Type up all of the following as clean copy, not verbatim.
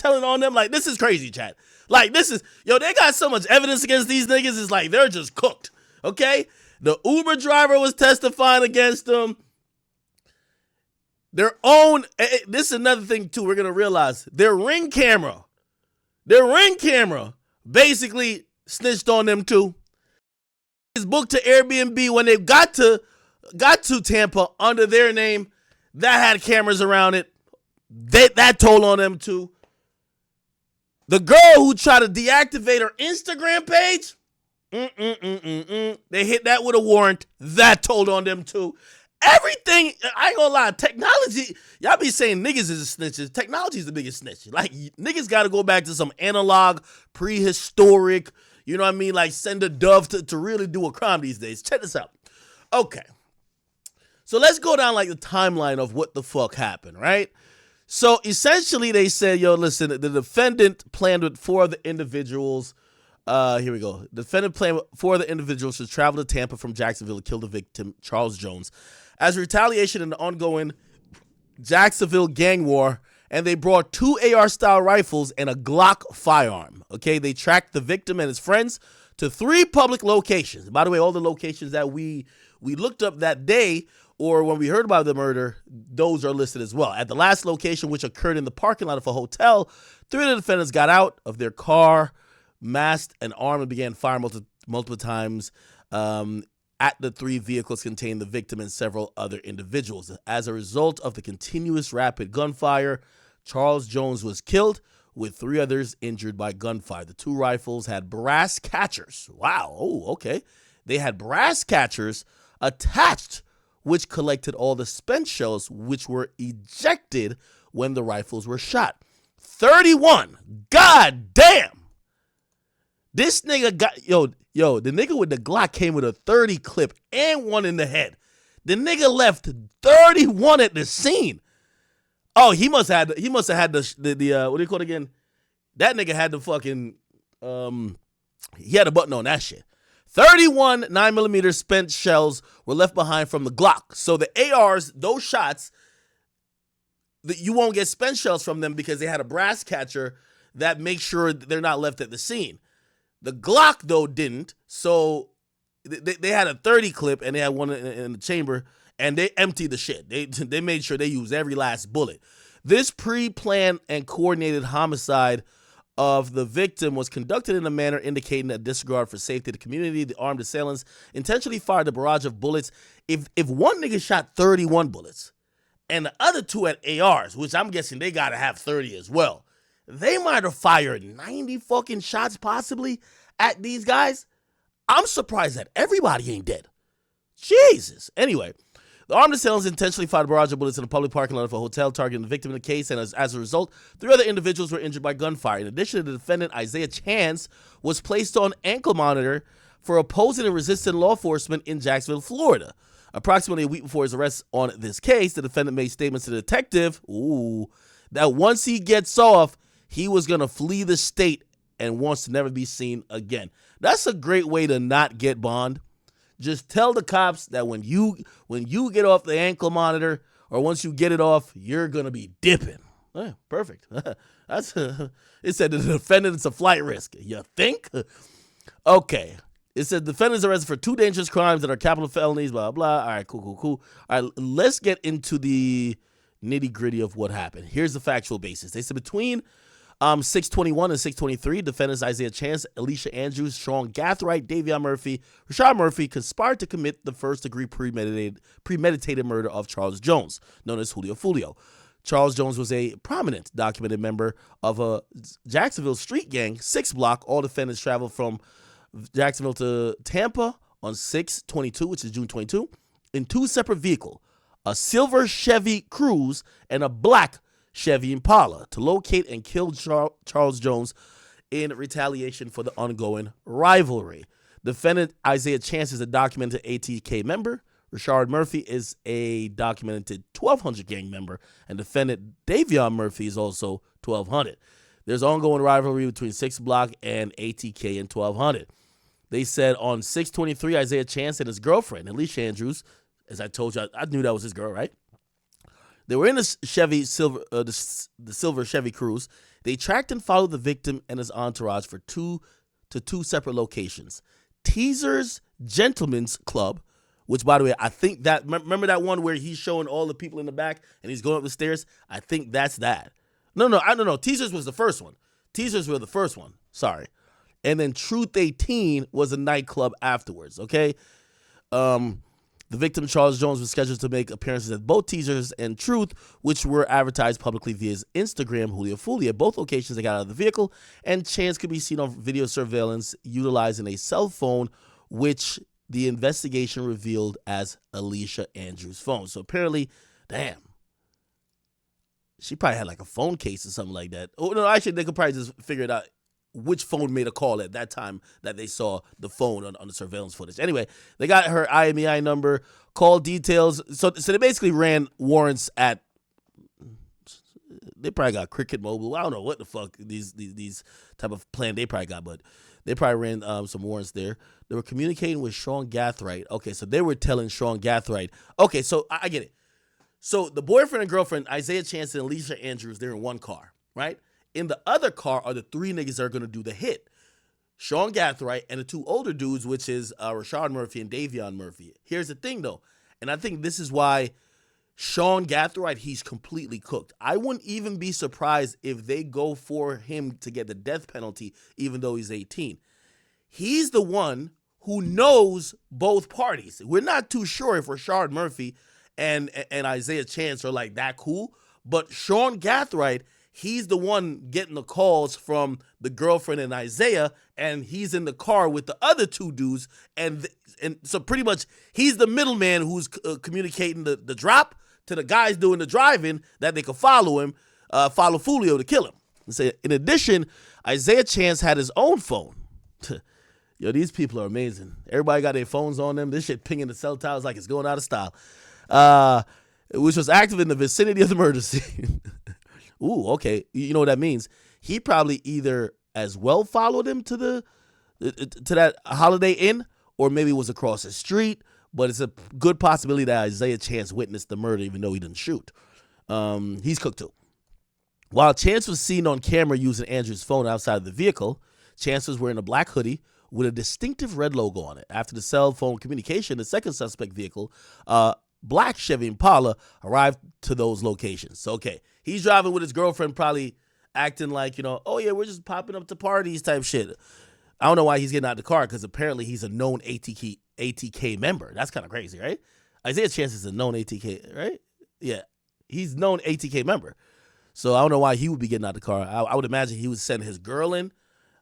telling on them. Like, this is crazy, chat. Like, this is, they got so much evidence against these niggas. It's like, they're just cooked, okay? The Uber driver was testifying against them. Their own, this is another thing, too, we're going to realize. Their ring camera basically snitched on them, too. It's booked to Airbnb when they got to Tampa under their name. That had cameras around it. That told on them, too. The girl who tried to deactivate her Instagram page, they hit that with a warrant. That told on them, too. Everything, I ain't gonna lie, technology, y'all be saying niggas is snitches. Technology is the biggest snitch. Like, niggas gotta go back to some analog, prehistoric, you know what I mean? Like, send a dove to really do a crime these days. Check this out. Okay. So let's go down, like, the timeline of what the fuck happened, right? So, essentially, they said, listen, the defendant planned with 4 of the individuals. Here we go. The defendant planned with 4 of the individuals to travel to Tampa from Jacksonville to kill the victim, Charles Jones, as a retaliation in the ongoing Jacksonville gang war, and they brought 2 AR-style rifles and a Glock firearm. Okay, they tracked the victim and his friends to 3 public locations. By the way, all the locations that we looked up that day or when we heard about the murder, those are listed as well. At the last location, which occurred in the parking lot of a hotel, 3 of the defendants got out of their car, masked and armed, and began firing multiple times at the 3 vehicles containing the victim and several other individuals. As a result of the continuous rapid gunfire, Charles Jones was killed, with 3 others injured by gunfire. The 2 rifles had brass catchers. Wow. Oh, okay. They had brass catchers attached, which collected all the spent shells, which were ejected when the rifles were shot. 31. God damn. This nigga got, the nigga with the Glock came with a 30 clip and 1 in the head. The nigga left 31 at the scene. Oh, he must have had the what do you call it again? That nigga had the fucking, he had a button on that shit. 31 9mm spent shells were left behind from the Glock. So the ARs, those shots, you won't get spent shells from them because they had a brass catcher that makes sure they're not left at the scene. The Glock, though, didn't. So they had a 30 clip and they had 1 in the chamber, and they emptied the shit. They made sure they used every last bullet. This pre-planned and coordinated homicide of the victim was conducted in a manner indicating a disregard for safety of the community. The armed assailants intentionally fired a barrage of bullets. If one nigga shot 31 bullets and the other 2 had ARs, which I'm guessing they gotta have 30 as well, they might have fired 90 fucking shots possibly at these guys. I'm surprised that everybody ain't dead. Jesus. Anyway, the armed assailants intentionally fired a barrage of bullets in a public parking lot of a hotel, targeting the victim in the case, and as a result, 3 other individuals were injured by gunfire. In addition, the defendant, Isaiah Chance, was placed on ankle monitor for opposing and resisting law enforcement in Jacksonville, Florida. Approximately a week before his arrest on this case, the defendant made statements to the detective, that once he gets off, he was going to flee the state and wants to never be seen again. That's a great way to not get bond. Just tell the cops that when you get off the ankle monitor, or once you get it off, you're going to be dipping. Perfect. It said the defendant's a flight risk. You think? Okay. It said the defendant's arrested for 2 dangerous crimes that are capital felonies, blah, blah. All right, cool. All right, let's get into the nitty-gritty of what happened. Here's the factual basis. They said between 621 and 623, defendants Isaiah Chance, Alicia Andrews, Sean Gathright, Davion Murphy, Rashad Murphy conspired to commit the first-degree premeditated murder of Charles Jones, known as Julio Foolios. Charles Jones was a prominent documented member of a Jacksonville street gang, 6 Block. All defendants traveled from Jacksonville to Tampa on 6/22, which is June 22, in 2 separate vehicles, a silver Chevy Cruze and a black Chevy Impala, to locate and kill Charles Jones in retaliation for the ongoing rivalry. Defendant Isaiah Chance is a documented ATK member. Rashard Murphy is a documented 1200 gang member, and defendant Davion Murphy is also 1200. There's ongoing rivalry between 6 Block and ATK and 1200. They said on 6/23, Isaiah Chance and his girlfriend, Alicia Andrews, as I told you, I knew that was his girl, right? They were in a Chevy silver, the silver Chevy Cruze. They tracked and followed the victim and his entourage for two separate locations. Teaser's Gentlemen's Club, which, by the way, I think that, remember that one where he's showing all the people in the back and he's going up the stairs? I think that's that. No, I don't know. Teaser's was the first one. Teasers were the first one. Sorry. And then Truth 18 was a nightclub afterwards, okay? The victim, Charles Jones, was scheduled to make appearances at both Teasers and Truth, which were advertised publicly via his Instagram, Julio Foolios. At both locations, they got out of the vehicle, and Chance could be seen on video surveillance utilizing a cell phone, which the investigation revealed as Alicia Andrews' phone. So apparently, damn, she probably had like a phone case or something like that. Oh, no, actually, they could probably just figure it out which phone made a call at that time that they saw the phone on the surveillance footage. Anyway, they got her IMEI number, call details. So they basically ran warrants at, they probably got Cricket Mobile. I don't know what the fuck these type of plan they probably got, but they probably ran some warrants there. They were communicating with Sean Gathright. Okay, so they were telling Sean Gathright. Okay, so I get it. So the boyfriend and girlfriend, Isaiah Chance and Alicia Andrews, they're in one car, right? In the other car are the three niggas that are going to do the hit. Sean Gathright and the two older dudes, which is Rashad Murphy and Davion Murphy. Here's the thing, though, and I think this is why Sean Gathright, he's completely cooked. I wouldn't even be surprised if they go for him to get the death penalty, even though he's 18. He's the one who knows both parties. We're not too sure if Rashad Murphy and Isaiah Chance are like that cool, but Sean Gathright, he's the one getting the calls from the girlfriend and Isaiah, and he's in the car with the other two dudes, and so pretty much he's the middleman who's communicating the drop to the guys doing the driving that they could follow him, follow Foolio to kill him. So in addition, Isaiah Chance had his own phone. Yo, these people are amazing. Everybody got their phones on them. This shit pinging the cell towers like it's going out of style, which was active in the vicinity of the murder scene. Ooh, okay. You know what that means? He probably either as well followed him to that Holiday Inn, or maybe was across the street. But it's a good possibility that Isaiah Chance witnessed the murder, even though he didn't shoot. He's cooked too. While Chance was seen on camera using Andrew's phone outside of the vehicle, Chance was wearing a black hoodie with a distinctive red logo on it. After the cell phone communication, the second suspect vehicle, black Chevy Impala, arrived to those locations. So, okay, he's driving with his girlfriend, probably acting like, oh, yeah, we're just popping up to parties type shit. I don't know why he's getting out of the car, because apparently he's a known ATK member. That's kind of crazy, right? Isaiah Chance is a known ATK, right? Yeah, he's known ATK member. So I don't know why he would be getting out of the car. I would imagine he would send his girl in,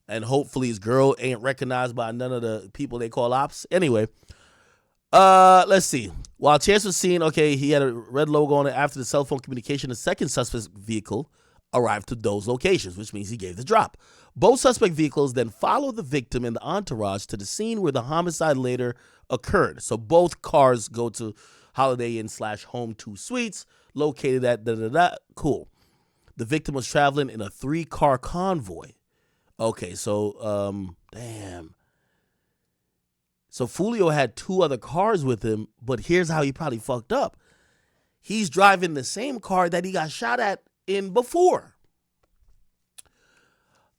and hopefully his girl ain't recognized by none of the people they call ops. Anyway, let's see. While Chance was seen, okay, he had a red logo on it. After the cell phone communication, the second suspect's vehicle arrived to those locations, which means he gave the drop. Both suspect vehicles then followed the victim and the entourage to the scene where the homicide later occurred. So both cars go to Holiday Inn / Home 2 Suites, located at Cool. The victim was traveling in a 3-car convoy. Okay, so, damn. So Foolio had 2 other cars with him, but here's how he probably fucked up. He's driving the same car that he got shot at in before.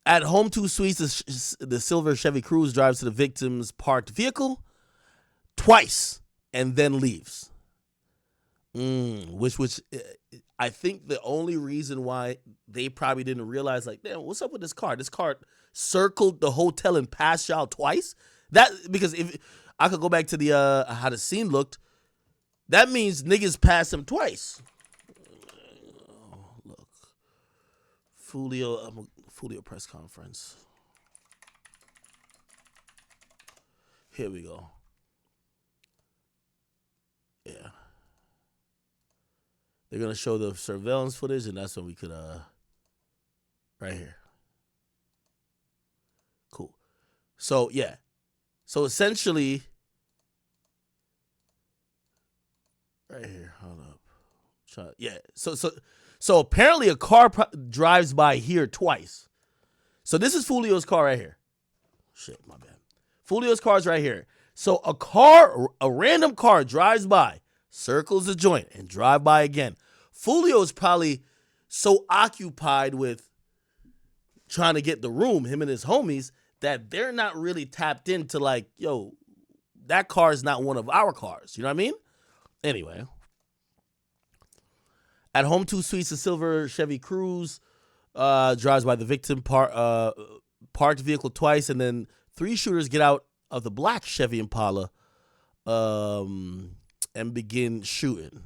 At Home 2 Suites, the silver Chevy Cruze drives to the victim's parked vehicle twice and then leaves. Which I think the only reason why they probably didn't realize, like, damn, what's up with this car? This car circled the hotel and passed y'all twice. Because if I could go back to the how the scene looked, that means niggas passed him twice. Look, Foolio press conference. Here we go. Yeah. They're going to show the surveillance footage, and that's when we could, right here. Cool. So, yeah. So, essentially, right here. Hold up. Yeah. So apparently a car drives by here twice. So this is Foolio's car right here. Shit, my bad. Foolio's car is right here. So a random car drives by, circles the joint, and drive by again. Foolio is probably so occupied with trying to get the room, him and his homies, that they're not really tapped into like, yo, that car is not one of our cars. You know what I mean? Anyway. At home, 2 suites, a silver Chevy Cruze drives by the victim, parked vehicle twice, and then 3 shooters get out of the black Chevy Impala and begin shooting.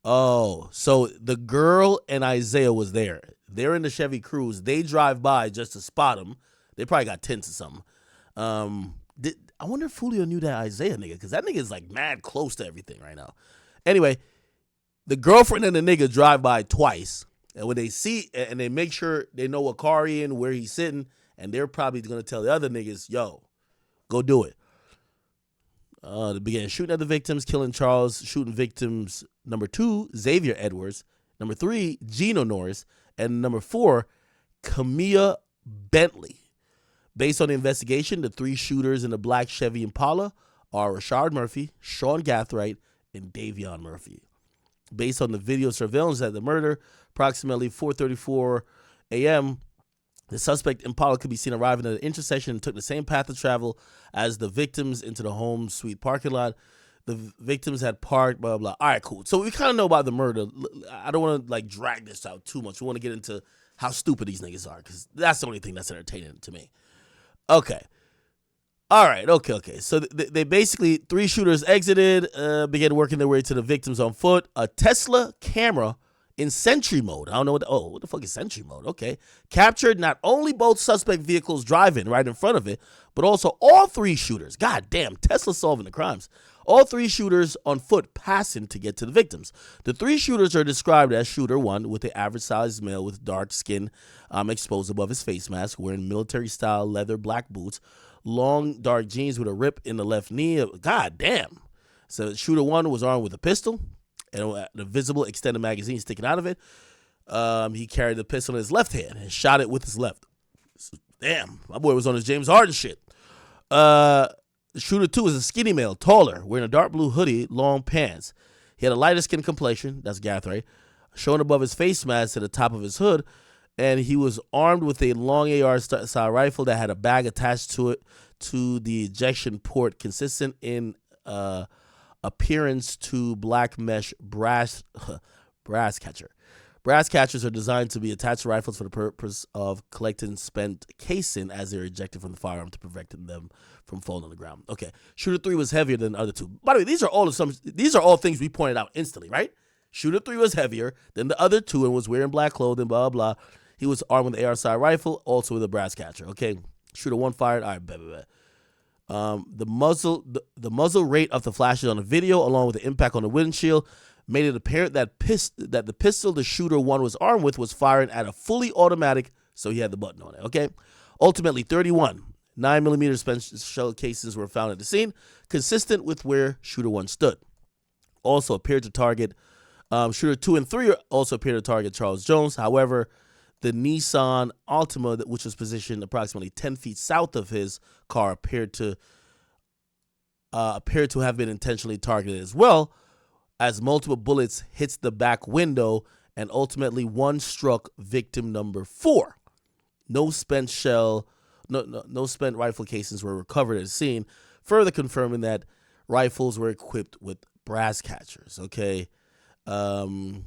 Oh, so the girl and Isaiah was there. They're in the Chevy Cruze. They drive by just to spot him. They probably got tints or something. I wonder if Julio knew that Isaiah nigga, because that nigga is like mad close to everything right now. Anyway, the girlfriend and the nigga drive by twice, and when they see, and they make sure they know what car he in, where he's sitting, and they're probably going to tell the other niggas, yo, go do it. They began shooting at the victims, killing Charles, shooting victims number 2, Xavier Edwards, number 3, Gino Norris, and number 4, Camilla Bentley. Based on the investigation, the 3 shooters in the black Chevy Impala are Rashard Murphy, Sean Gathright, and Davion Murphy. Based on the video surveillance at the murder, approximately 4:34 a.m., the suspect Impala could be seen arriving at an intersection and took the same path of travel as the victims into the home suite parking lot. The victims had parked, blah, blah, blah. All right, cool. So we kind of know about the murder. I don't want to, like, drag this out too much. We want to get into how stupid these niggas are, because that's the only thing that's entertaining to me. Okay. All right. Okay. So they basically, 3 shooters exited, began working their way to the victims on foot. A Tesla camera in Sentry mode. I don't know what the fuck is Sentry mode? Okay. Captured not only both suspect vehicles driving right in front of it, but also all 3 shooters. God damn, Tesla solving the crimes. All 3 shooters on foot passing to get to the victims. The 3 shooters are described as shooter 1 with the average sized male with dark skin exposed above his face mask, wearing military style leather black boots, long dark jeans with a rip in the left knee. God damn. So shooter 1 was armed with a pistol and a visible extended magazine sticking out of it. He carried the pistol in his left hand and shot it with his left. Damn, my boy was on his James Harden shit. Shooter 2 is a skinny male, taller, wearing a dark blue hoodie, long pants. He had a lighter skin complexion, that's Gathright, showing above his face mask to the top of his hood, and he was armed with a long AR-style rifle that had a bag attached to it to the ejection port, consistent in appearance to black mesh brass catcher. Brass catchers are designed to be attached to rifles for the purpose of collecting spent casing as they're ejected from the firearm to prevent them from falling on the ground. Okay, shooter 3 was heavier than the other 2. By the way, these are all things we pointed out instantly, right? Shooter 3 was heavier than the other 2 and was wearing black clothing, blah, blah, blah. He was armed with an AR-style rifle, also with a brass catcher. Okay, shooter 1 fired. All right, bet. The muzzle rate of the flashes on the video, along with the impact on the windshield, made it apparent that the pistol the shooter 1 was armed with was firing at a fully automatic, so he had the button on it. Okay, ultimately 31 9mm spent shell casings were found at the scene, consistent with where shooter 1 stood. Also appeared to target shooter 2 and 3 also appeared to target Charles Jones. However, the Nissan Altima, which was positioned approximately 10 feet south of his car, appeared to have been intentionally targeted as well, as multiple bullets hits the back window, and ultimately 1 struck victim number 4. No spent rifle casings were recovered at the scene, further confirming that rifles were equipped with brass catchers. Okay, the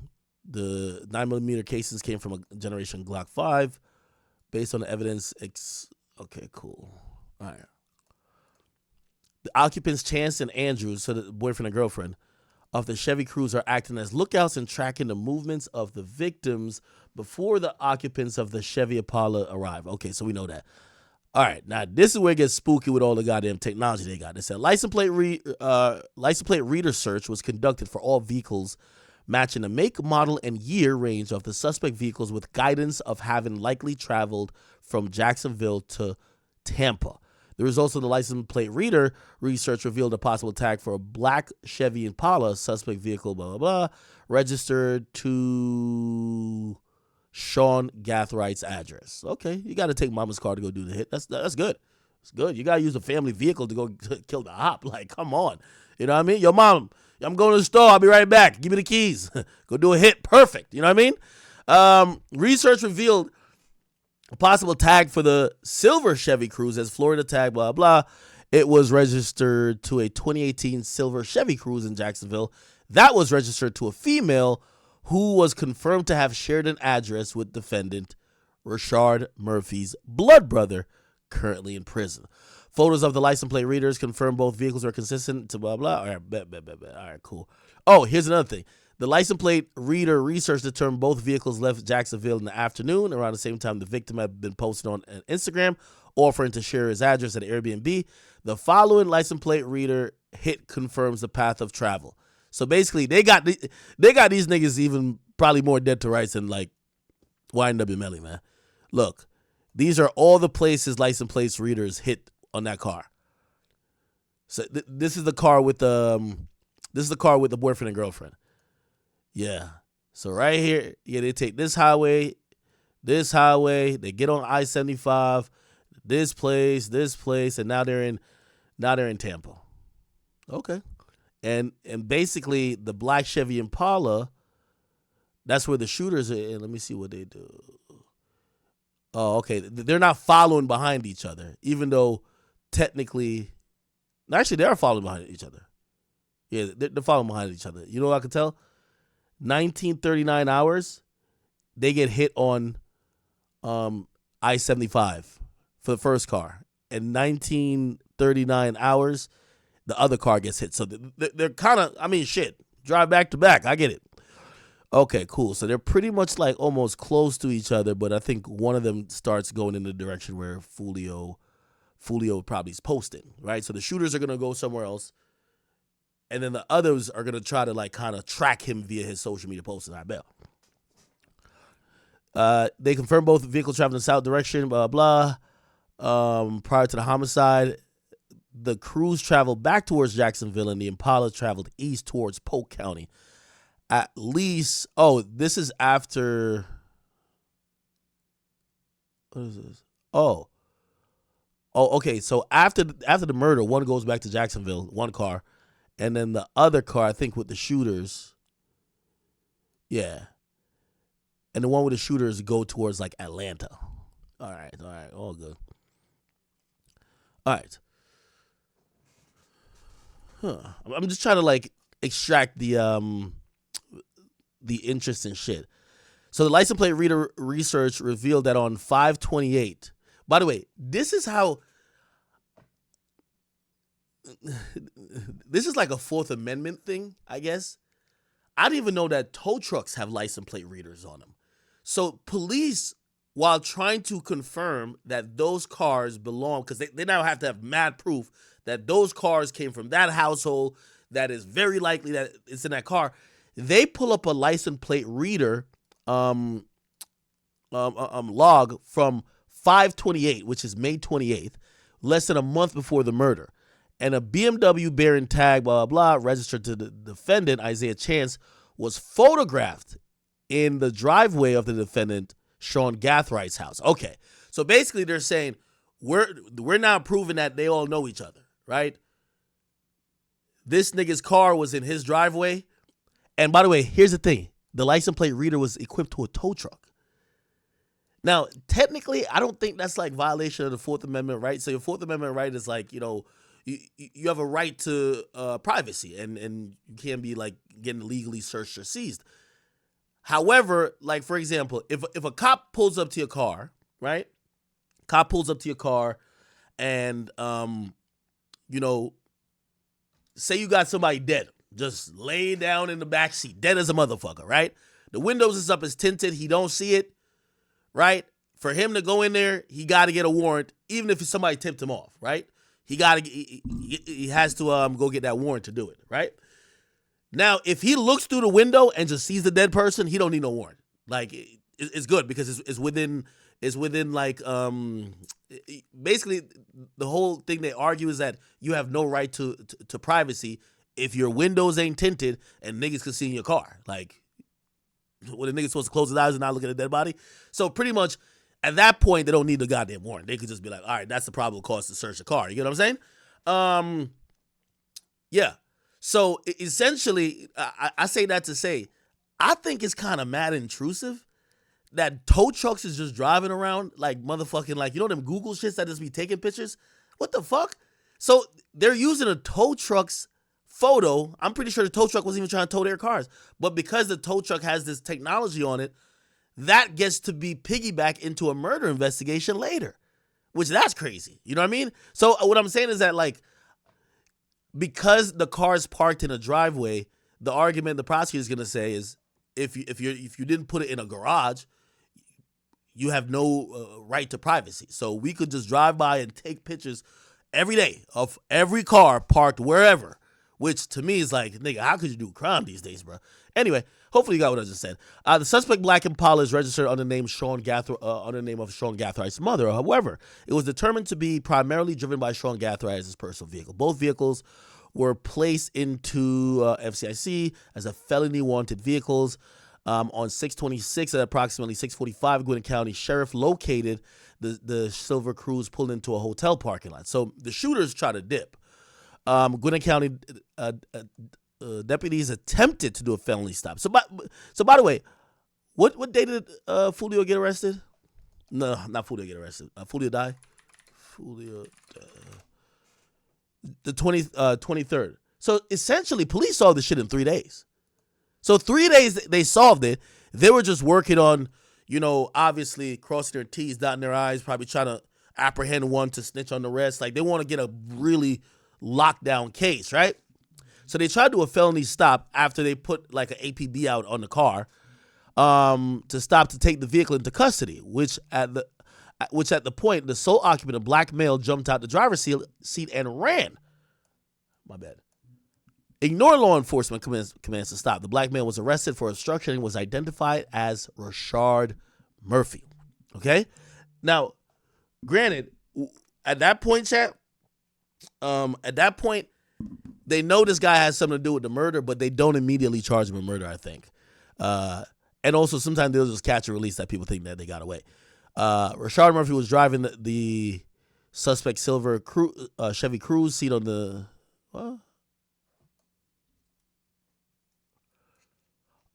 9mm casings came from a generation Glock 5. Based on the evidence, okay, cool. All right. The occupants, Chance and Andrews, so the boyfriend and girlfriend, of the Chevy Cruze are acting as lookouts and tracking the movements of the victims before the occupants of the Chevy Impala arrive. Okay, so we know that. All right, now this is where it gets spooky with all the goddamn technology they got. They said license plate reader search was conducted for all vehicles matching the make, model, and year range of the suspect vehicles, with guidance of having likely traveled from Jacksonville to Tampa. The results of the license plate reader research revealed a possible tag for a black Chevy Impala suspect vehicle, blah, blah, blah, registered to Sean Gathright's address. Okay, you got to take mama's car to go do the hit. That's good. It's good. You gotta use a family vehicle to go kill the op. Like, come on. You know what I mean? Yo, mom, I'm going to the store. I'll be right back. Give me the keys. Go do a hit. Perfect. You know what I mean? Research revealed a possible tag for the silver Chevy Cruze as Florida tag, blah, blah. It was registered to a 2018 silver Chevy Cruze in Jacksonville. That was registered to a female who was confirmed to have shared an address with defendant Rashard Murphy's blood brother, currently in prison. Photos of the license plate readers confirm both vehicles are consistent to blah, blah. All right, bet. All right, cool. Oh, here's another thing. The license plate reader research determined both vehicles left Jacksonville in the afternoon, around the same time the victim had been posted on Instagram, offering to share his address at Airbnb. The following license plate reader hit confirms the path of travel. So basically, they got these niggas even probably more dead to rights than like YNW Melly, man. Look, these are all the places license plate readers hit on that car. So this is the car with the boyfriend and girlfriend. Yeah. So right here, yeah, they take this highway, they get on I-75, this place, and now they're in Tampa. Okay. And basically the black Chevy Impala, that's where the shooters are in. Let me see what they do. Oh, okay. They're not following behind each other, even though technically, actually they are following behind each other. Yeah, they're following behind each other. You know what I can tell? 1939 hours, they get hit on I-75 for the first car. And 1939 hours, the other car gets hit. So they're kind of, I mean, shit, drive back to back. I get it. Okay, cool. So they're pretty much like almost close to each other, but I think one of them starts going in the direction where Foolio probably is posting, right? So the shooters are going to go somewhere else, and then the others are going to try to like kind of track him via his social media posting, I bet. They confirmed both vehicles traveling in the south direction, blah, blah. Prior to the homicide, the Cruze traveled back towards Jacksonville, and the Impala traveled east towards Polk County. At least, this is after, what is this? Oh, okay. So after the murder, one goes back to Jacksonville, one car, and then the other car, I think with the shooters, yeah. And the one with the shooters go towards like Atlanta. All right, all good. All right. I'm just trying to like extract the interesting shit. So the license plate reader research revealed that on 5/28. By the way, this is like a Fourth Amendment thing, I guess. I didn't even know that tow trucks have license plate readers on them. So police, while trying to confirm that those cars belong, because they now have to have mad proof that those cars came from that household, that is very likely that it's in that car, they pull up a license plate reader log from 5/28, which is May 28th, less than a month before the murder. And a BMW bearing tag, blah, blah, blah, registered to the defendant, Isaiah Chance, was photographed in the driveway of the defendant, Sean Gathrigh's house. Okay, so basically they're saying we're now proving that they all know each other, right? This nigga's car was in his driveway. And by the way, here's the thing. The license plate reader was equipped to a tow truck. Now, technically, I don't think that's like violation of the Fourth Amendment right. So your Fourth Amendment right is like, you have a right to privacy and you can't be like getting illegally searched or seized. However, like for example, if a cop pulls up to your car, right? Cop pulls up to your car and, say you got somebody dead. Just lay down in the back seat, dead as a motherfucker, right? The windows is up, it's tinted, he don't see it, right? For him to go in there, he got to get a warrant, even if somebody tipped him off, right? He has to go get that warrant to do it, right? Now, if he looks through the window and just sees the dead person, he don't need no warrant. Like it's good because it's within like basically the whole thing they argue is that you have no right to privacy if your windows ain't tinted and niggas can see in your car. Like, when a nigga's supposed to close his eyes and not look at a dead body? So pretty much, At that point, they don't need the goddamn warrant. They could just be like, all right, that's the probable cause to search the car. You get what I'm saying? Yeah. So essentially, I say that to say, I think it's kind of mad intrusive that tow trucks is just driving around like motherfucking, like, you know them Google shits that just be taking pictures? What the fuck? So they're using a tow truck's photo. I'm pretty sure the tow truck wasn't even trying to tow their cars. But because the tow truck has this technology on it, that gets to be piggyback into a murder investigation later, which that's crazy. You know what I mean? So what I'm saying is that, like, because the car's parked in a driveway, the argument the prosecutor is going to say is if you didn't put it in a garage, you have no right to privacy. So we could just drive by and take pictures every day of every car parked wherever, which to me is like, nigga, how could you do crime these days, bro? Anyway, hopefully you got what I just said. The suspect black Impala is registered under the name of Sean Gathrigh's mother. However, it was determined to be primarily driven by Sean Gathright as his personal vehicle. Both vehicles were placed into FCIC as a felony wanted vehicles. On 6/26 at approximately 6:45, Gwinnett County Sheriff located the Silver Cruise pulled into a hotel parking lot. So the shooters try to dip. Gwinnett County deputies attempted to do a felony stop. So by the way, what day did Foolio get arrested? No, not Foolio get arrested. Foolio die? Foolio the 23rd. So essentially, police solved this shit in 3 days. So 3 days they solved it. They were just working on, obviously crossing their T's, dotting their I's, probably trying to apprehend one to snitch on the rest. Like, they want to get a really lockdown case, right? So they tried to do a felony stop after they put like an APB out on the car to stop to take the vehicle into custody, which at the point, the sole occupant, a black male, jumped out the driver's seat and ran. My bad. Ignore law enforcement commands to stop. The black man was arrested for obstruction and was identified as Rashard Murphy. Okay? Now, granted, at that point, chat, they know this guy has something to do with the murder, but they don't immediately charge him with murder, I think. And also, sometimes they'll just catch and release that people think that they got away. Rashard Murphy was driving the suspect silver Chevy Cruze seat on the...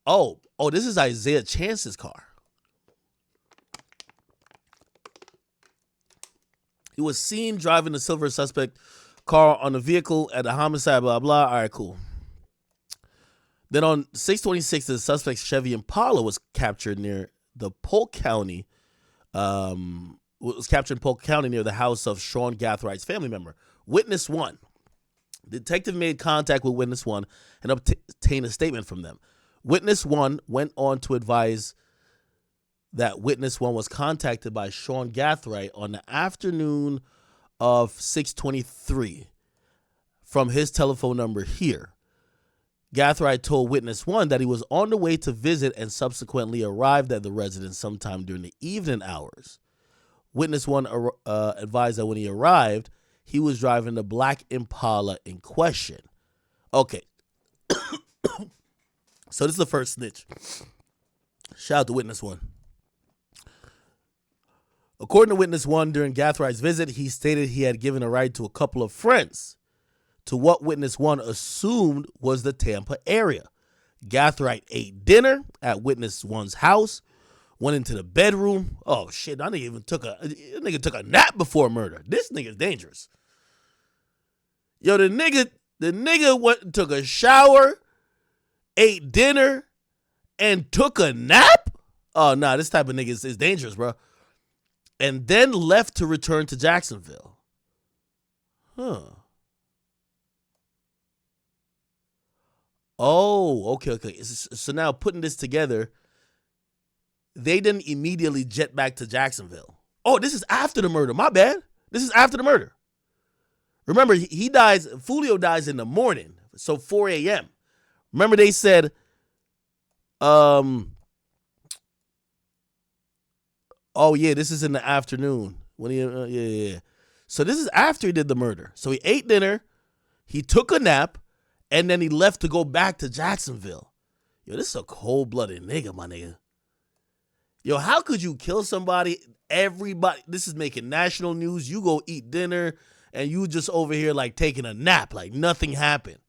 Oh, this is Isaiah Chance's car. He was seen driving the silver suspect car on the vehicle at the homicide, blah, blah. All right, cool. Then on 6/26, the suspect's Chevy Impala was captured near the Polk County, near the house of Sean Gathrigh's family member. Witness 1. Detective made contact with Witness 1 and obtained a statement from them. Witness 1 went on to advise that Witness 1 was contacted by Sean Gathright on the afternoon of 6/23 from his telephone number here. Gathright told Witness 1 that he was on the way to visit and subsequently arrived at the residence sometime during the evening hours. Witness 1 advised that when he arrived, he was driving the black Impala in question. Okay. So this is the first snitch. Shout out to Witness 1. According to Witness 1, during Gathrigh's visit, he stated he had given a ride to a couple of friends to what Witness 1 assumed was the Tampa area. Gathright ate dinner at Witness 1's house, went into the bedroom. Oh shit, that nigga took a nap before murder. This nigga's dangerous. Yo, the nigga went and took a shower, ate dinner, and took a nap? Oh, nah, this type of nigga is dangerous, bro. And then left to return to Jacksonville. Huh. Oh, okay. So now putting this together, they didn't immediately jet back to Jacksonville. Oh, this is after the murder. My bad. This is after the murder. Remember, Foolio dies in the morning, so 4 a.m. Remember they said, oh yeah, this is in the afternoon. When yeah. So this is after he did the murder. So he ate dinner, he took a nap, and then he left to go back to Jacksonville. Yo, this is a cold-blooded nigga, my nigga. Yo, how could you kill somebody? Everybody, this is making national news. You go eat dinner and you just over here like taking a nap, like nothing happened.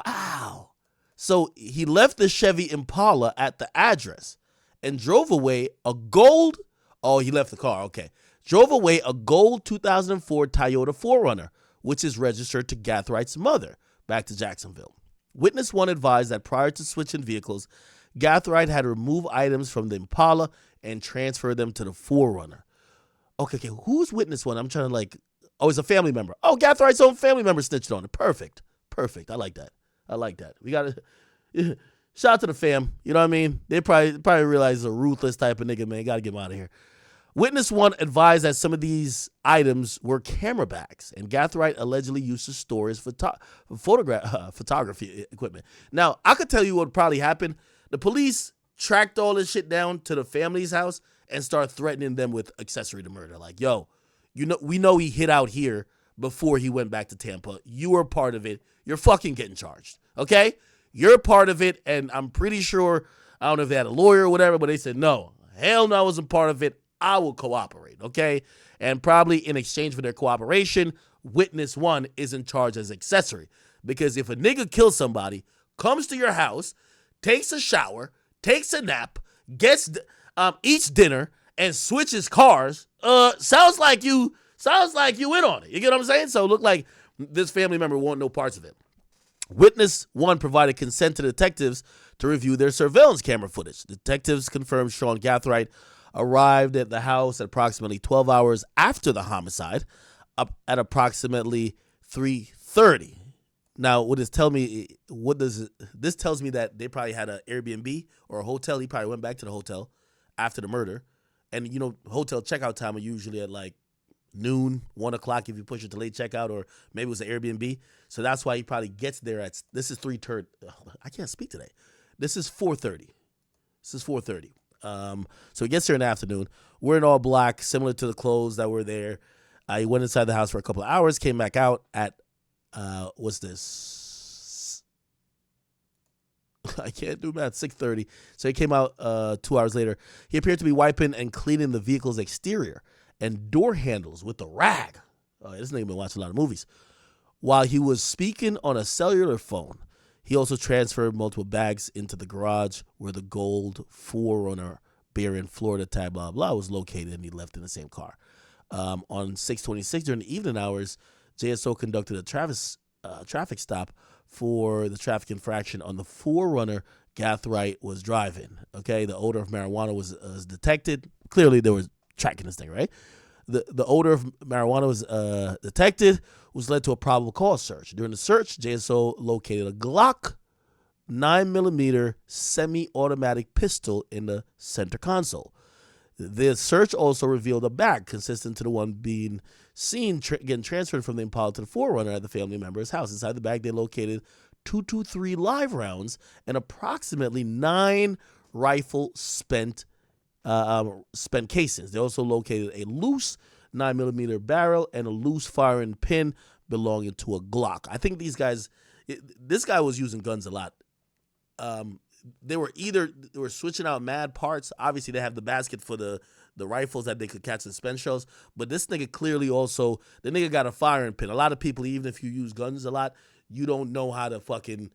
Wow. So he left the Chevy Impala at the address and drove away a gold. Oh, he left the car. Okay. Drove away a gold 2004 Toyota 4Runner, which is registered to Gathrights' mother, back to Jacksonville. Witness 1 advised that prior to switching vehicles, Gathright had removed items from the Impala and transferred them to the 4Runner. Okay. Who's Witness 1? I'm trying to like, oh, it's a family member. Oh, Gathwright's own family member snitched on it. Perfect. I like that. We got to, shout out to the fam. You know what I mean? They probably realize he's a ruthless type of nigga, man. Got to get him out of here. Witness 1 advised that some of these items were camera bags, and Gathright allegedly used to store his photography equipment. Now, I could tell you what probably happened. The police tracked all this shit down to the family's house and start threatening them with accessory to murder. Like, yo, we know he hid out here before he went back to Tampa. You were part of it. You're fucking getting charged, okay? You're part of it, and I'm pretty sure, I don't know if they had a lawyer or whatever, but they said, no, hell no, I wasn't part of it. I will cooperate, okay? And probably in exchange for their cooperation, Witness 1 is in charge as accessory. Because if a nigga kills somebody, comes to your house, takes a shower, takes a nap, eats dinner, and switches cars, sounds like you in on it. You get what I'm saying? So it looked like this family member won't know parts of it. Witness 1 provided consent to detectives to review their surveillance camera footage. Detectives confirmed Sean Gathright arrived at the house at approximately 12 hours after the homicide, up at approximately 3:30. Now, this tells me that they probably had an Airbnb or a hotel. He probably went back to the hotel after the murder. And, you know, hotel checkout time are usually at like noon, 1 o'clock if you push it to late checkout, or maybe it was an Airbnb. So that's why he probably gets there at, this is 3:30. I can't speak today. This is 4:30. So he gets there in the afternoon. We're in all black, similar to the clothes that were there. He went inside the house for a couple of hours, came back out at, what's this? I can't do math, 6:30. So he came out 2 hours later. He appeared to be wiping and cleaning the vehicle's exterior and door handles with a rag. Oh, this nigga been watching a lot of movies. While he was speaking on a cellular phone, he also transferred multiple bags into the garage where the gold 4Runner bearing Florida tag, blah, blah, was located, and he left in the same car. On 6/26, during the evening hours, JSO conducted a traffic stop for the traffic infraction on the 4Runner Gathright was driving. Okay, the odor of marijuana was detected. Clearly, they were tracking this thing, right? The odor of marijuana was detected, which led to a probable cause search. During the search, JSO located a Glock 9mm semi-automatic pistol in the center console. The search also revealed a bag consistent to the one being seen getting transferred from the Impala to the 4Runner at the family member's house. Inside the bag, they located 223 live rounds and approximately 9 rifle spent casings. They also located a loose 9mm barrel and a loose firing pin belonging to a Glock. I think this guy was using guns a lot. They were switching out mad parts. Obviously, they have the basket for the rifles that they could catch in spent shells. But this nigga clearly also, the nigga got a firing pin. A lot of people, even if you use guns a lot, you don't know how to fucking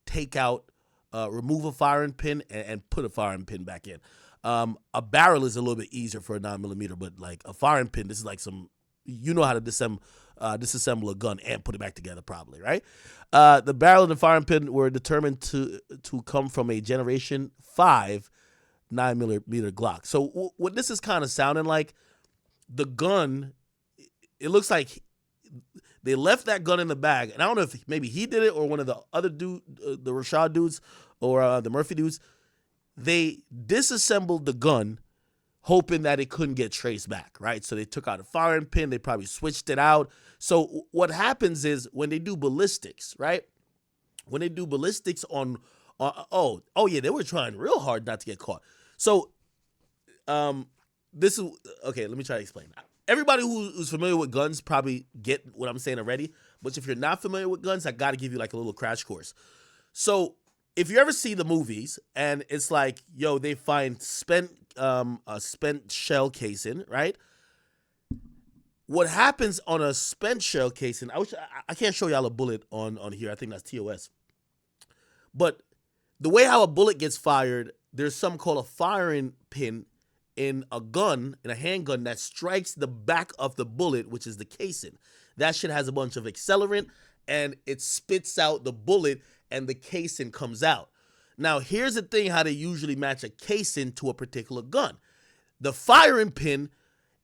take out, remove a firing pin and put a firing pin back in. A barrel is a little bit easier for a 9mm, but like a firing pin, this is like you know how to disassemble a gun and put it back together probably, right? The barrel and the firing pin were determined to come from a Generation 5 9mm Glock. So what this is kind of sounding like, the gun, it looks like they left that gun in the bag, and I don't know if maybe he did it or one of the other the Rashad dudes or the Murphy dudes. They disassembled the gun hoping that it couldn't get traced back, right? So they took out a firing pin. They probably switched it out. So what happens is when they do ballistics, right? When they do ballistics on yeah, they were trying real hard not to get caught. So this is, okay, let me try to explain. Everybody who's familiar with guns probably get what I'm saying already. But if you're not familiar with guns, I got to give you like a little crash course. So if you ever see the movies and it's like, yo, they find a spent shell casing, right? What happens on a spent shell casing? I can't show y'all a bullet on here. I think that's TOS. But the way how a bullet gets fired, there's something called a firing pin in a gun, in a handgun, that strikes the back of the bullet, which is the casing. That shit has a bunch of accelerant and it spits out the bullet and the casing comes out. Now, here's the thing how they usually match a casing to a particular gun. The firing pin,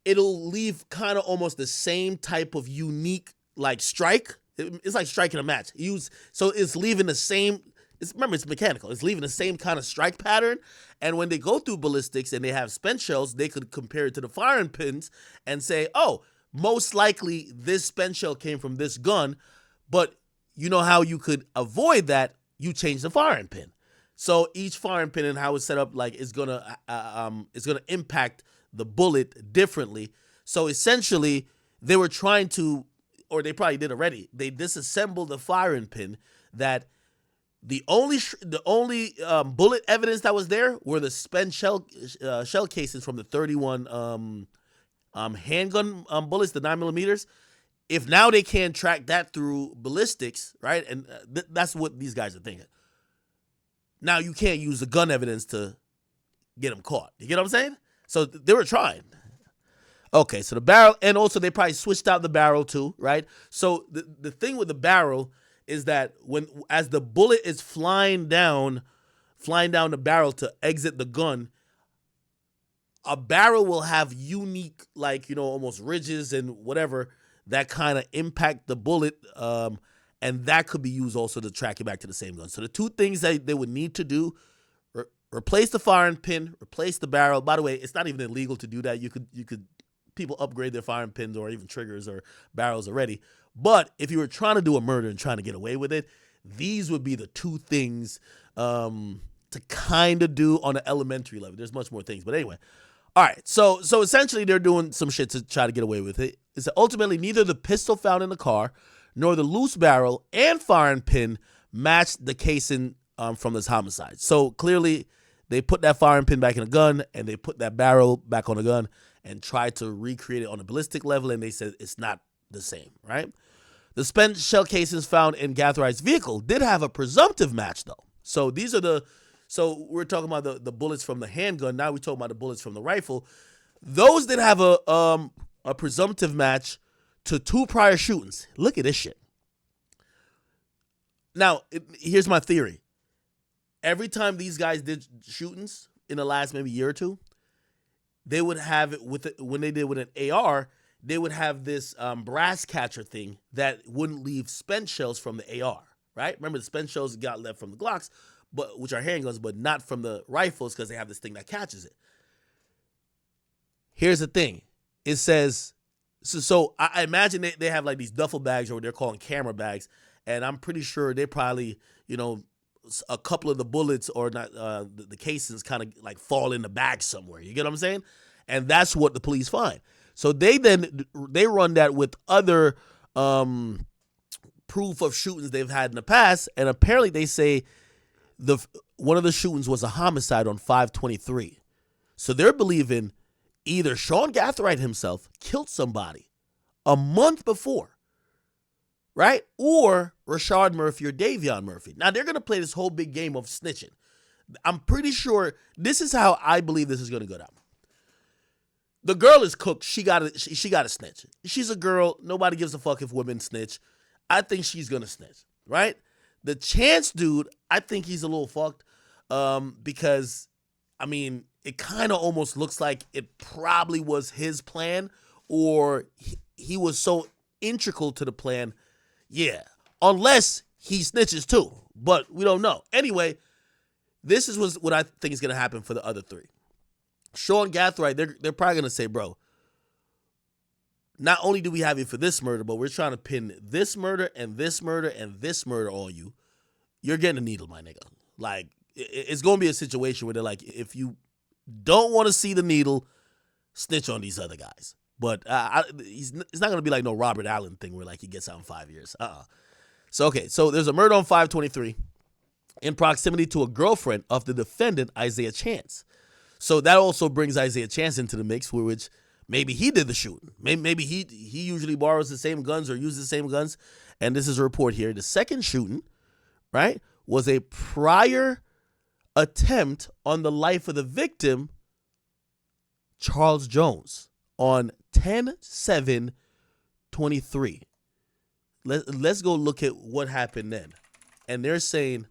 it'll leave kind of almost the same type of unique like strike. It's like striking a match. So it's leaving the same. Remember, it's mechanical. It's leaving the same kind of strike pattern. And when they go through ballistics and they have spent shells, they could compare it to the firing pins and say, oh, most likely this spent shell came from this gun. But you know how you could avoid that? You change the firing pin. So each firing pin and how it's set up, like, is gonna impact the bullet differently. So essentially, they were trying to, or they probably did already. They disassembled the firing pin. That the only bullet evidence that was there were the spent shell casings from the 31 handgun bullets, the 9mm. If now they can't track that through ballistics, right? And that's what these guys are thinking. Now you can't use the gun evidence to get them caught. You get what I'm saying? So they were trying. Okay, so the barrel, and also they probably switched out the barrel too, right? So the thing with the barrel is that as the bullet is flying down the barrel to exit the gun, a barrel will have unique, like, almost ridges and whatever that kind of impact the bullet, and that could be used also to track it back to the same gun. So the two things that they would need to do: replace the firing pin, replace the barrel. By the way, it's not even illegal to do that. You could people upgrade their firing pins or even triggers or barrels already. But if you were trying to do a murder and trying to get away with it, these would be the two things to kind of do on an elementary level. There's much more things, but anyway. All right, so essentially they're doing some shit to try to get away with it. It's that ultimately neither the pistol found in the car nor the loose barrel and firing pin matched the casing from this homicide. So clearly they put that firing pin back in a gun and they put that barrel back on a gun and tried to recreate it on a ballistic level, and they said it's not the same, right? The spent shell casings found in Gathride's vehicle did have a presumptive match, though. So these are so we're talking about the bullets from the handgun. Now we're talking about the bullets from the rifle. Those did have a presumptive match to two prior shootings. Look at this shit. Now, here's my theory. Every time these guys did shootings in the last maybe year or two, they would have it when they did with an AR, they would have this brass catcher thing that wouldn't leave spent shells from the AR, right? Remember, the spent shells got left from the Glocks, which are handguns, but not from the rifles because they have this thing that catches it. Here's the thing. It says, so I imagine they have like these duffel bags, or they're calling camera bags, and I'm pretty sure they probably, a couple of the bullets or not the casings kind of like fall in the bag somewhere. You get what I'm saying? And that's what the police find. So they run that with other proof of shootings they've had in the past, and apparently they say one of the shootings was a homicide on 5/23. So they're believing either Sean Gathright himself killed somebody a month before, right? Or Rashard Murphy or Davion Murphy. Now they're going to play this whole big game of snitching. I'm pretty sure this is how I believe this is going to go down. The girl is cooked. She got to snitch. She's a girl. Nobody gives a fuck if women snitch. I think she's going to snitch, right? The Chance dude, I think he's a little fucked because, I mean, it kind of almost looks like it probably was his plan, or he was so integral to the plan. Yeah, unless he snitches too, but we don't know. Anyway, this is what I think is going to happen for the other three. Sean Gathright, they're probably going to say, bro, not only do we have you for this murder, but we're trying to pin this murder and this murder and this murder on you. You're getting a needle, my nigga. Like, it's going to be a situation where they're like, if you don't want to see the needle, snitch on these other guys. But it's not going to be like no Robert Allen thing where like he gets out in 5 years. So, okay, so there's a murder on 5/23. in proximity to a girlfriend of the defendant, Isaiah Chance. So that also brings Isaiah Chance into the mix, which maybe he did the shooting. Maybe he usually borrows the same guns or uses the same guns. And this is a report here. The second shooting, right, was a prior attempt on the life of the victim, Charles Jones, on 10/7/23. Let's go look at what happened then. And they're saying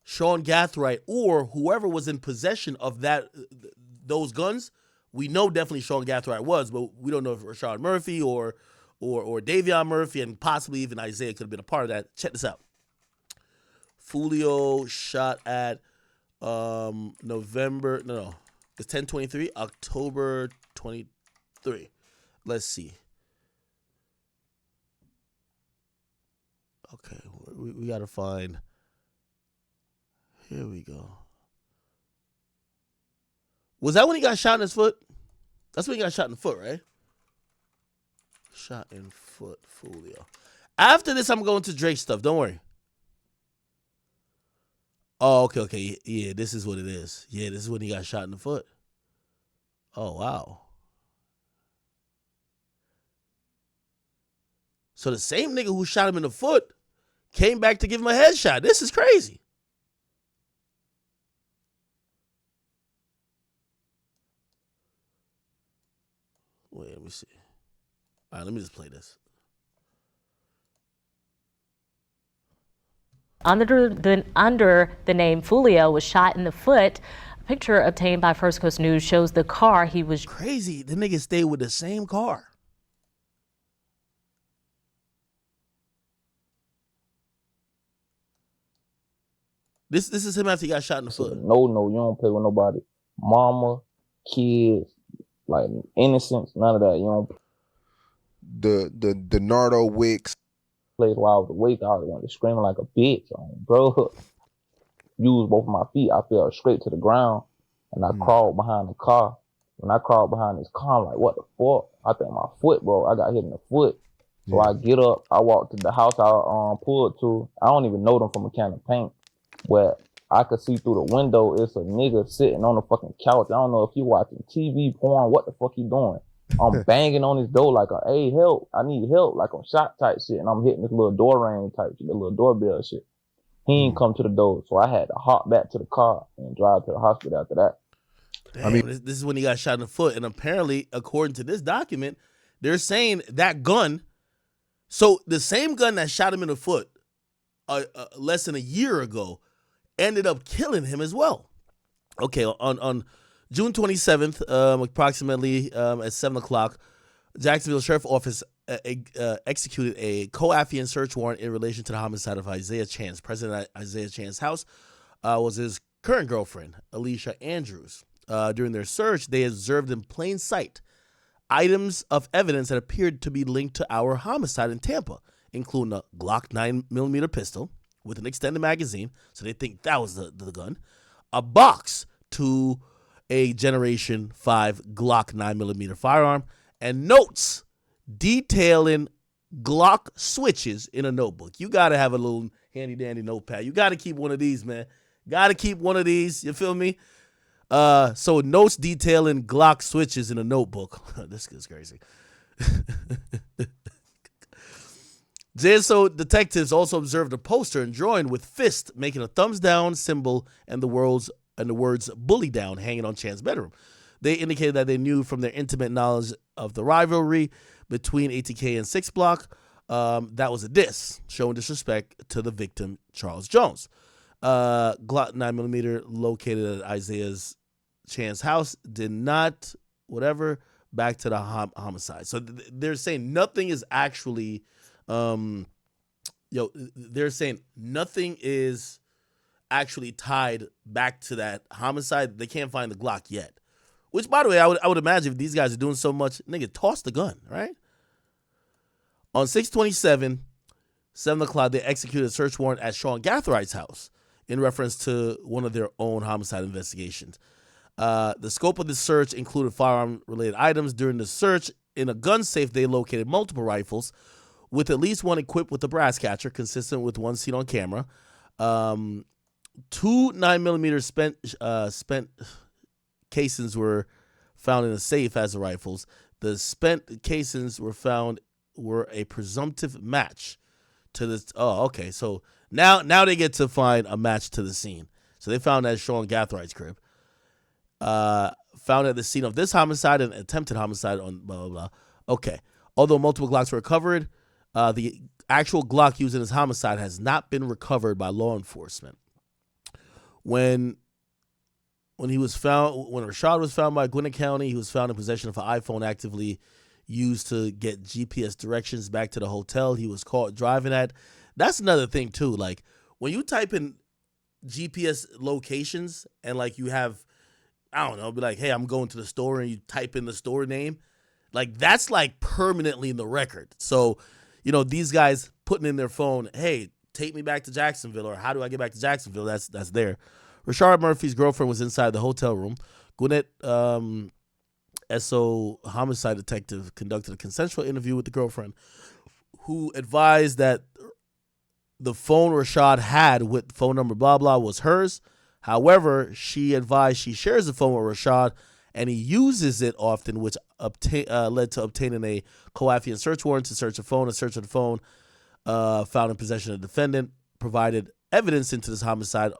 Sean Gathright or whoever was in possession of those guns, we know definitely Sean Gathright was, but we don't know if Rashad Murphy or Davion Murphy and possibly even Isaiah could have been a part of that. Check this out. Foolio shot at November, no, it's 10/23, October 23. Let's see. Okay, we got to find. Here we go. Was that when he got shot in his foot? That's when he got shot in the foot, right? Shot in foot, Julio. After this, I'm going to Drake stuff. Don't worry. Oh, okay. Yeah, this is what it is. Yeah, this is when he got shot in the foot. Oh, wow. So the same nigga who shot him in the foot came back to give him a headshot. This is crazy. Wait, let me see. All right, let me just play this. Under the name Foolio was shot in the foot. A picture obtained by First Coast News shows the car he was. Crazy. The nigga stayed with the same car. This is him after he got shot in the foot. No, you don't play with nobody. Mama, kids, like innocence, none of that. You don't. The Nardo Wicks. Place while I was awake, I was wanted to screaming like a bitch. Bro, used both of my feet. I fell straight to the ground, and I crawled behind the car. When I crawled behind this car, I'm like, what the fuck? I think my foot, bro. I got hit in the foot. So I get up, I walk to the house I pulled to. I don't even know them from a can of paint, but I could see through the window. It's a nigga sitting on the fucking couch. I don't know if he watching TV, porn, what the fuck he doing. I'm banging on his door like, hey, help, I need help, like on shot type shit. And I'm hitting this little door ring type shit, the little doorbell shit. He ain't come to the door, so I had to hop back to the car and drive to the hospital after that. Damn, I mean, this is when he got shot in the foot. And apparently, according to this document, they're saying that gun, so the same gun that shot him in the foot less than a year ago ended up killing him as well. Okay, on June 27th, approximately at 7 o'clock, Jacksonville Sheriff's Office executed a co-affiant search warrant in relation to the homicide of Isaiah Chance. President Isaiah Chance's house was his current girlfriend, Alicia Andrews. During their search, they observed in plain sight items of evidence that appeared to be linked to our homicide in Tampa, including a Glock 9mm pistol with an extended magazine, so they think that was the gun, a box to a Generation 5 Glock 9mm firearm, and notes detailing Glock switches in a notebook. You got to have a little handy-dandy notepad. You got to keep one of these, man. Got to keep one of these. You feel me? So notes detailing Glock switches in a notebook. This is crazy. JSO detectives also observed a poster and drawing with fist making a thumbs down symbol and the words bully down hanging on Chan's bedroom. They indicated that they knew from their intimate knowledge of the rivalry between ATK and 6 Block that was a diss, showing disrespect to the victim, Charles Jones. Glock 9mm located at Isaiah's Chan's house did not, back to the homicide. So they're saying nothing is actually, they're saying nothing is actually tied back to that homicide. They can't find the Glock yet. Which, by the way, I would imagine if these guys are doing so much, nigga, toss the gun, right? On 6/27, 7 o'clock, they executed a search warrant at Sean Gathright's house in reference to one of their own homicide investigations. The scope of the search included firearm-related items. During the search, in a gun safe, they located multiple rifles, with at least one equipped with a brass catcher, consistent with one seen on camera. 2 9mm spent casings were found in a safe as the rifles. The spent casings were a presumptive match to this. Oh, okay. So now they get to find a match to the scene. So they found that Sean Gathride's crib. Found at the scene of this homicide and attempted homicide on blah, blah, blah. Okay. Although multiple Glocks were recovered, the actual Glock used in his homicide has not been recovered by law enforcement. When Rashad was found by Gwinnett County, he was found in possession of an iPhone actively used to get GPS directions back to the hotel he was caught driving at. That's another thing too. Like when you type in GPS locations and like you have, I don't know, be like, hey, I'm going to the store, and you type in the store name, like that's like permanently in the record. So, these guys putting in their phone, hey, take me back to Jacksonville, or how do I get back to Jacksonville? That's there. Rashard Murphy's girlfriend was inside the hotel room. Gwinnett SO homicide detective conducted a consensual interview with the girlfriend, who advised that the phone Rashad had with phone number blah blah was hers. However, she advised she shares the phone with Rashad, and he uses it often, which led to obtaining a coaffiant search warrant to search the phone. A search of the phone found in possession of the defendant provided evidence into this homicide.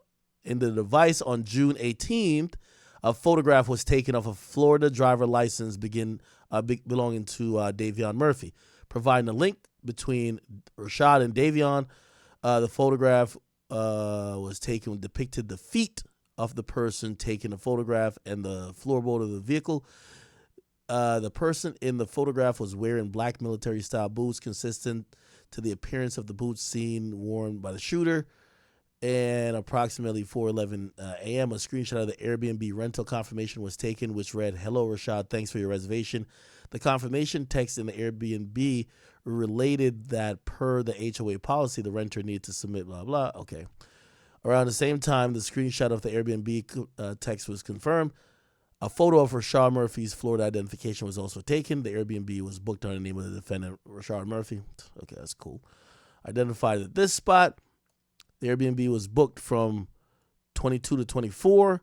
In the device on June 18th, a photograph was taken of a Florida driver license belonging to Davion Murphy, providing a link between Rashad and Davion. The photograph was taken, depicted the feet of the person taking the photograph and the floorboard of the vehicle. The person in the photograph was wearing black military-style boots consistent to the appearance of the boots seen worn by the shooter. And approximately 4:11 a.m., a screenshot of the Airbnb rental confirmation was taken, which read, "Hello, Rashad. Thanks for your reservation." The confirmation text in the Airbnb related that per the HOA policy, the renter needed to submit blah, blah. Okay. Around the same time, the screenshot of the Airbnb text was confirmed. A photo of Rashad Murphy's Florida identification was also taken. The Airbnb was booked under the name of the defendant, Rashad Murphy. Okay, that's cool. Identified at this spot. The Airbnb was booked from 22 to 24,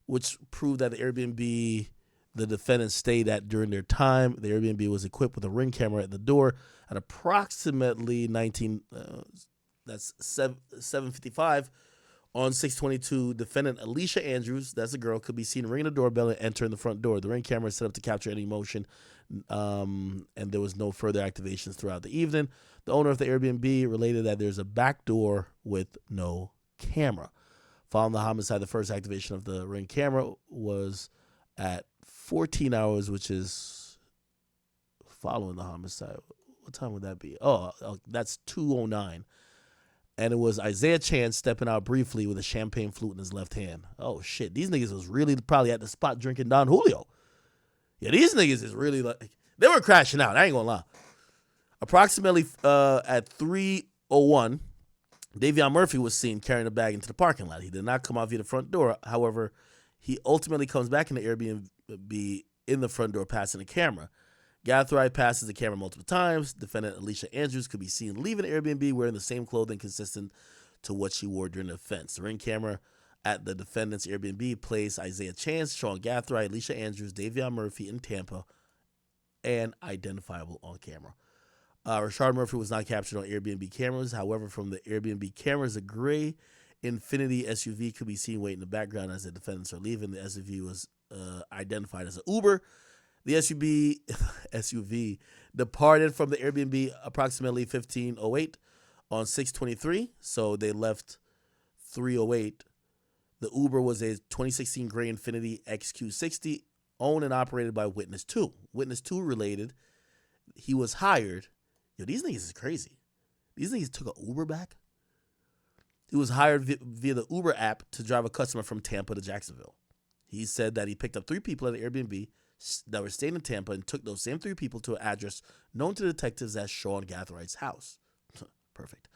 which proved that the Airbnb the defendant stayed at during their time. The Airbnb was equipped with a Ring camera at the door at approximately 7:55 on 6/22. Defendant Alicia Andrews, that's a girl, could be seen ringing the doorbell and entering the front door. The Ring camera is set up to capture any motion, and there was no further activations throughout the evening. The owner of the Airbnb related that there's a back door with no camera. Following the homicide, the first activation of the Ring camera was at 14 hours, which is following the homicide. What time would that be? Oh, that's 2:09. And it was Isaiah Chance stepping out briefly with a champagne flute in his left hand. Oh, shit. These niggas was really probably at the spot drinking Don Julio. Yeah, these niggas is really like, they were crashing out. I ain't gonna lie. Approximately at 3:01, Davion Murphy was seen carrying a bag into the parking lot. He did not come out via the front door. However, he ultimately comes back in the Airbnb in the front door, passing the camera. Gathright passes the camera multiple times. Defendant Alicia Andrews could be seen leaving the Airbnb wearing the same clothing consistent to what she wore during the offense. The Ring camera at the defendant's Airbnb plays Isaiah Chance, Sean Gathright, Alicia Andrews, Davion Murphy in Tampa, and identifiable on camera. Rashard Murphy was not captured on Airbnb cameras. However, from the Airbnb cameras, a gray Infiniti SUV could be seen waiting in the background as the defendants are leaving. The SUV was identified as an Uber. The SUV departed from the Airbnb approximately 15:08 on 6/23, so they left 3:08. The Uber was a 2016 gray Infiniti XQ60, owned and operated by Witness 2. Witness 2 related, he was hired. Yo, these niggas is crazy. These niggas took an Uber back. He was hired via the Uber app to drive a customer from Tampa to Jacksonville. He said that he picked up 3 people at the Airbnb that were staying in Tampa and took those same 3 people to an address known to the detectives as Sean Gathride's house. Perfect.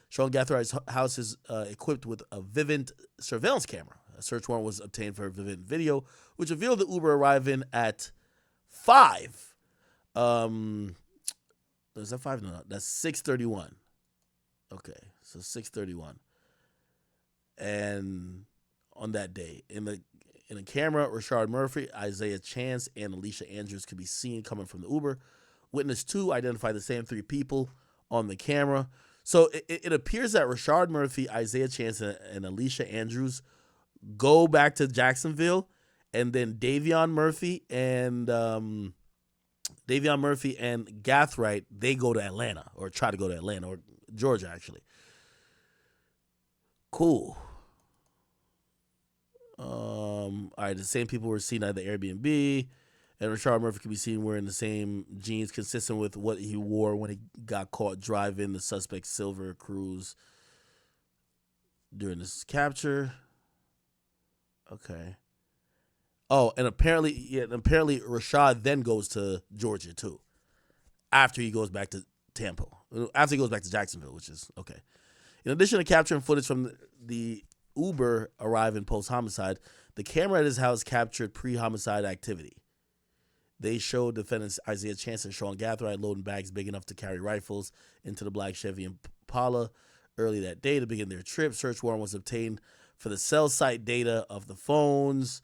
Sean Gathride's house is equipped with a Vivint surveillance camera. A search warrant was obtained for Vivint video, which revealed the Uber arriving at 5. Is that 5? No, that's 6:31. Okay, so 6:31. and on that day, in a camera, Rashard Murphy, Isaiah Chance, and Alicia Andrews could be seen coming from the Uber. Witness 2 identified the same 3 people on the camera. So it appears that Rashard Murphy, Isaiah Chance, and Alicia Andrews go back to Jacksonville, and then Davion Murphy and Gathright, they go to Atlanta, or try to go to Atlanta, or Georgia, actually. Cool. All right, the same people were seen at the Airbnb, and Rashard Murphy could be seen wearing the same jeans consistent with what he wore when he got caught driving the suspect's silver cruise during this capture. Okay. Oh, and apparently Rashad then goes to Georgia too, after he goes back to Tampa, after he goes back to Jacksonville, which is okay. In addition to capturing footage from the Uber arriving post-homicide, the camera at his house captured pre-homicide activity. They showed defendants Isaiah Chance and Sean Gathright loading bags big enough to carry rifles into the black Chevy Impala early that day to begin their trip. Search warrant was obtained for the cell site data of the phones,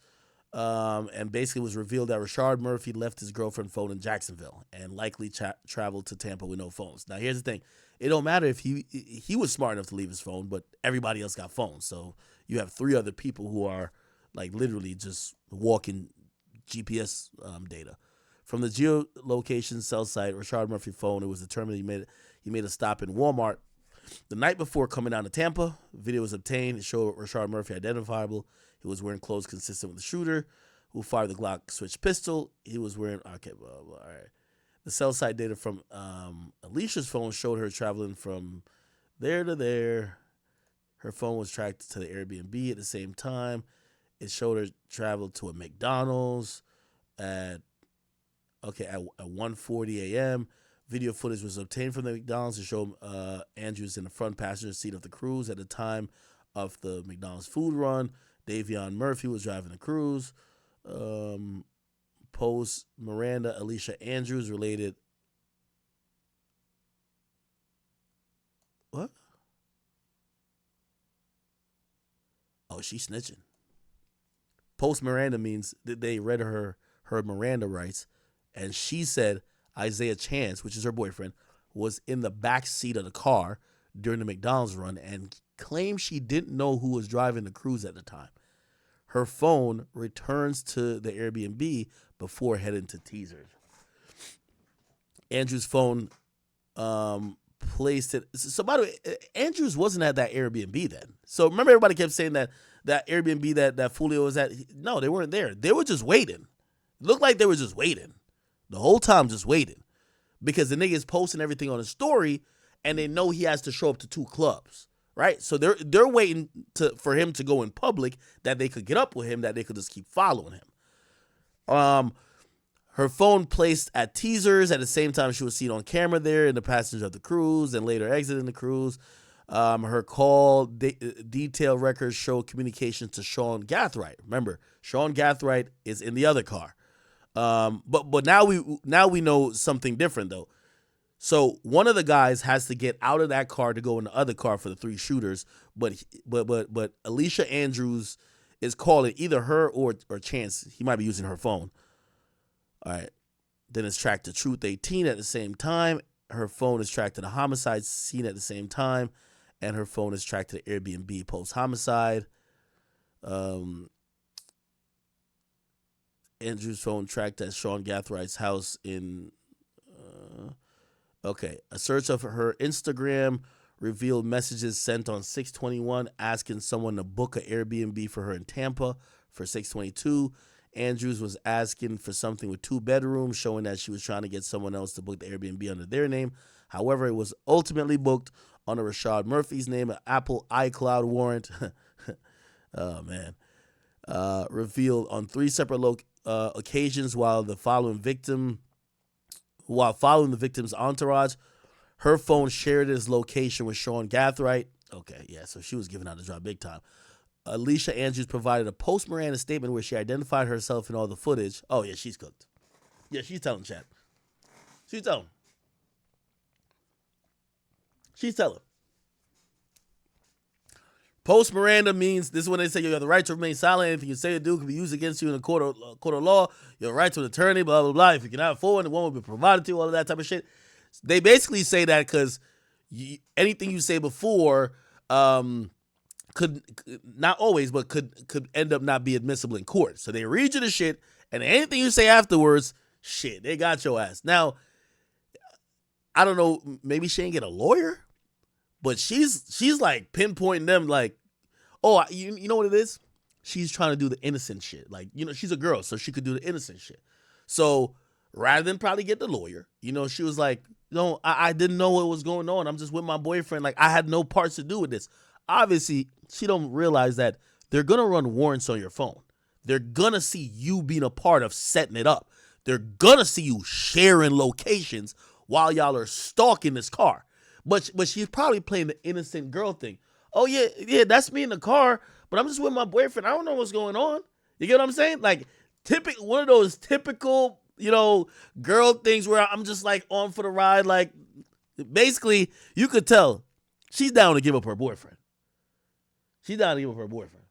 and basically was revealed that Rashard Murphy left his girlfriend phone in Jacksonville and likely traveled to Tampa with no phones. Now, here's the thing. It don't matter if he was smart enough to leave his phone, but everybody else got phones. So you have 3 other people who are like literally just walking GPS data. From the geolocation cell site, Rashard Murphy phone, it was determined he made a stop in Walmart the night before coming down to Tampa. Video was obtained. It showed Rashard Murphy identifiable. He was wearing clothes consistent with the shooter who fired the Glock switch pistol. He was wearing, okay, blah, blah, all right. The cell site data from Alicia's phone showed her traveling from there to there. Her phone was tracked to the Airbnb at the same time. It showed her travel to a McDonald's at 1:40 a.m. Video footage was obtained from the McDonald's to show Andrews in the front passenger seat of the cruise at the time of the McDonald's food run. Davion Murphy was driving the cruise. Post Miranda, Alicia Andrews related. What? Oh, she's snitching. Post Miranda means that they read her Miranda rights, and she said Isaiah Chance, which is her boyfriend, was in the back seat of the car during the McDonald's run and claimed she didn't know who was driving the cruise at the time. Her phone returns to the Airbnb before heading to teasers. Andrew's phone placed it. So, by the way, Andrews wasn't at that Airbnb then. So, remember everybody kept saying that Airbnb that Foolio was at? No, they weren't there. They were just waiting. It looked like they were just waiting. The whole time just waiting. Because the nigga is posting everything on his story, and they know he has to show up to 2 clubs. Right, so they're waiting for him to go in public, that they could get up with him, that they could just keep following him. Her phone placed at teasers at the same time she was seen on camera there in the passenger of the cruise and later exiting the cruise. Her call detail records show communications to Sean Gathright. Remember, Sean Gathright is in the other car. But now we know something different though. So one of the guys has to get out of that car to go in the other car for the 3 shooters, but Alicia Andrews is calling either her or Chance. He might be using her phone. All right. Then it's tracked to Truth 18 at the same time. Her phone is tracked to the homicide scene at the same time, and her phone is tracked to the Airbnb post homicide. Andrews' phone tracked at Sean Gathwright's house in. A search of her Instagram revealed messages sent on 6/21 asking someone to book an Airbnb for her in Tampa for 6/22. Andrews was asking for something with 2 bedrooms, showing that she was trying to get someone else to book the Airbnb under their name. However, it was ultimately booked under Rashard Murphy's name, an Apple iCloud warrant. Oh, man. Revealed on 3 separate occasions while following the victim's entourage. Her phone shared his location with Sean Gathright. Okay, yeah, so she was giving out the drop big time. Alicia Andrews provided a post-Miranda statement where she identified herself in all the footage. Oh, yeah, she's cooked. Yeah, she's telling chat. She's telling. Post Miranda means this is when they say you have the right to remain silent. Anything you say or do can be used against you in a court of law. You have a right to an attorney, blah, blah, blah. If you cannot afford one, one will be provided to you, all of that type of shit. They basically say that because anything you say before could not always, but could end up not be admissible in court. So they read you the shit, and anything you say afterwards, shit, they got your ass. Now, I don't know, maybe she ain't get a lawyer, but she's like pinpointing them like, oh, you know what it is? She's trying to do the innocent shit. Like, she's a girl, so she could do the innocent shit. So rather than probably get the lawyer, she was like, no, I didn't know what was going on. I'm just with my boyfriend. Like, I had no parts to do with this. Obviously, she don't realize that they're going to run warrants on your phone. They're going to see you being a part of setting it up. They're going to see you sharing locations while y'all are stalking this car. But she's probably playing the innocent girl thing. Oh, yeah, that's me in the car, but I'm just with my boyfriend. I don't know what's going on. You get what I'm saying? Like, one of those typical, girl things where I'm just like on for the ride. Like, basically, you could tell she's down to give up her boyfriend. She's down to give up her boyfriend.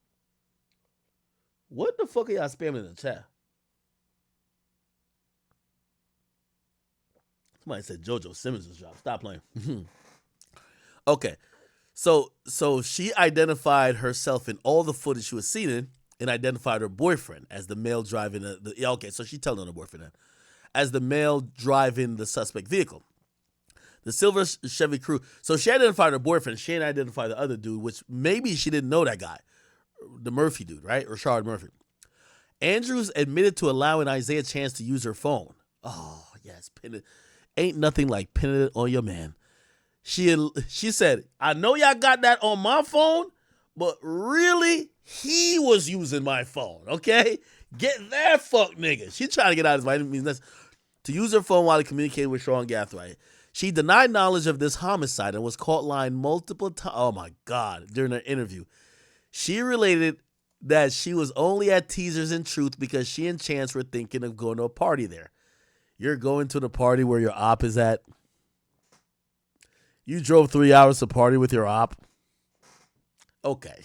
What the fuck are y'all spamming in the chat? Somebody said JoJo Simmons' job. Stop playing. Okay. So she identified herself in all the footage she was seen in and identified her boyfriend as the male driving okay, so she telling her boyfriend that. As the male driving the suspect vehicle. The silver Chevy Crew. So she identified her boyfriend. She didn't identify the other dude, which maybe she didn't know that guy. The Murphy dude, right? Rashard Murphy. Andrews admitted to allowing Isaiah Chance to use her phone. Oh, yes. Ain't nothing like pinning it on your man. She said, I know y'all got that on my phone, but really, he was using my phone, okay? Get that fuck nigga. She trying to get out of his mind. To use her phone while he communicated with Sean Gathright. She denied knowledge of this homicide and was caught lying multiple times. Oh, my God. During her interview. She related that she was only at Teasers in Truth because she and Chance were thinking of going to a party there. You're going to the party where your op is at? You drove 3 hours to party with your op? Okay.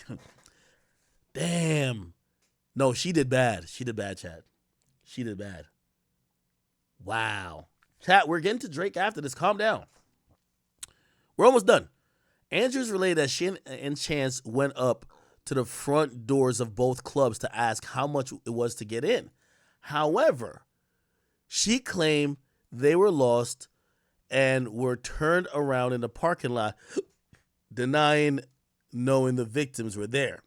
Damn. No, she did bad. She did bad, chat. She did bad. Wow. Chat, we're getting to Drake after this. Calm down. We're almost done. Andrews related that she and Chance went up to the front doors of both clubs to ask how much it was to get in. However, she claimed they were lost and were turned around in the parking lot, denying knowing the victims were there.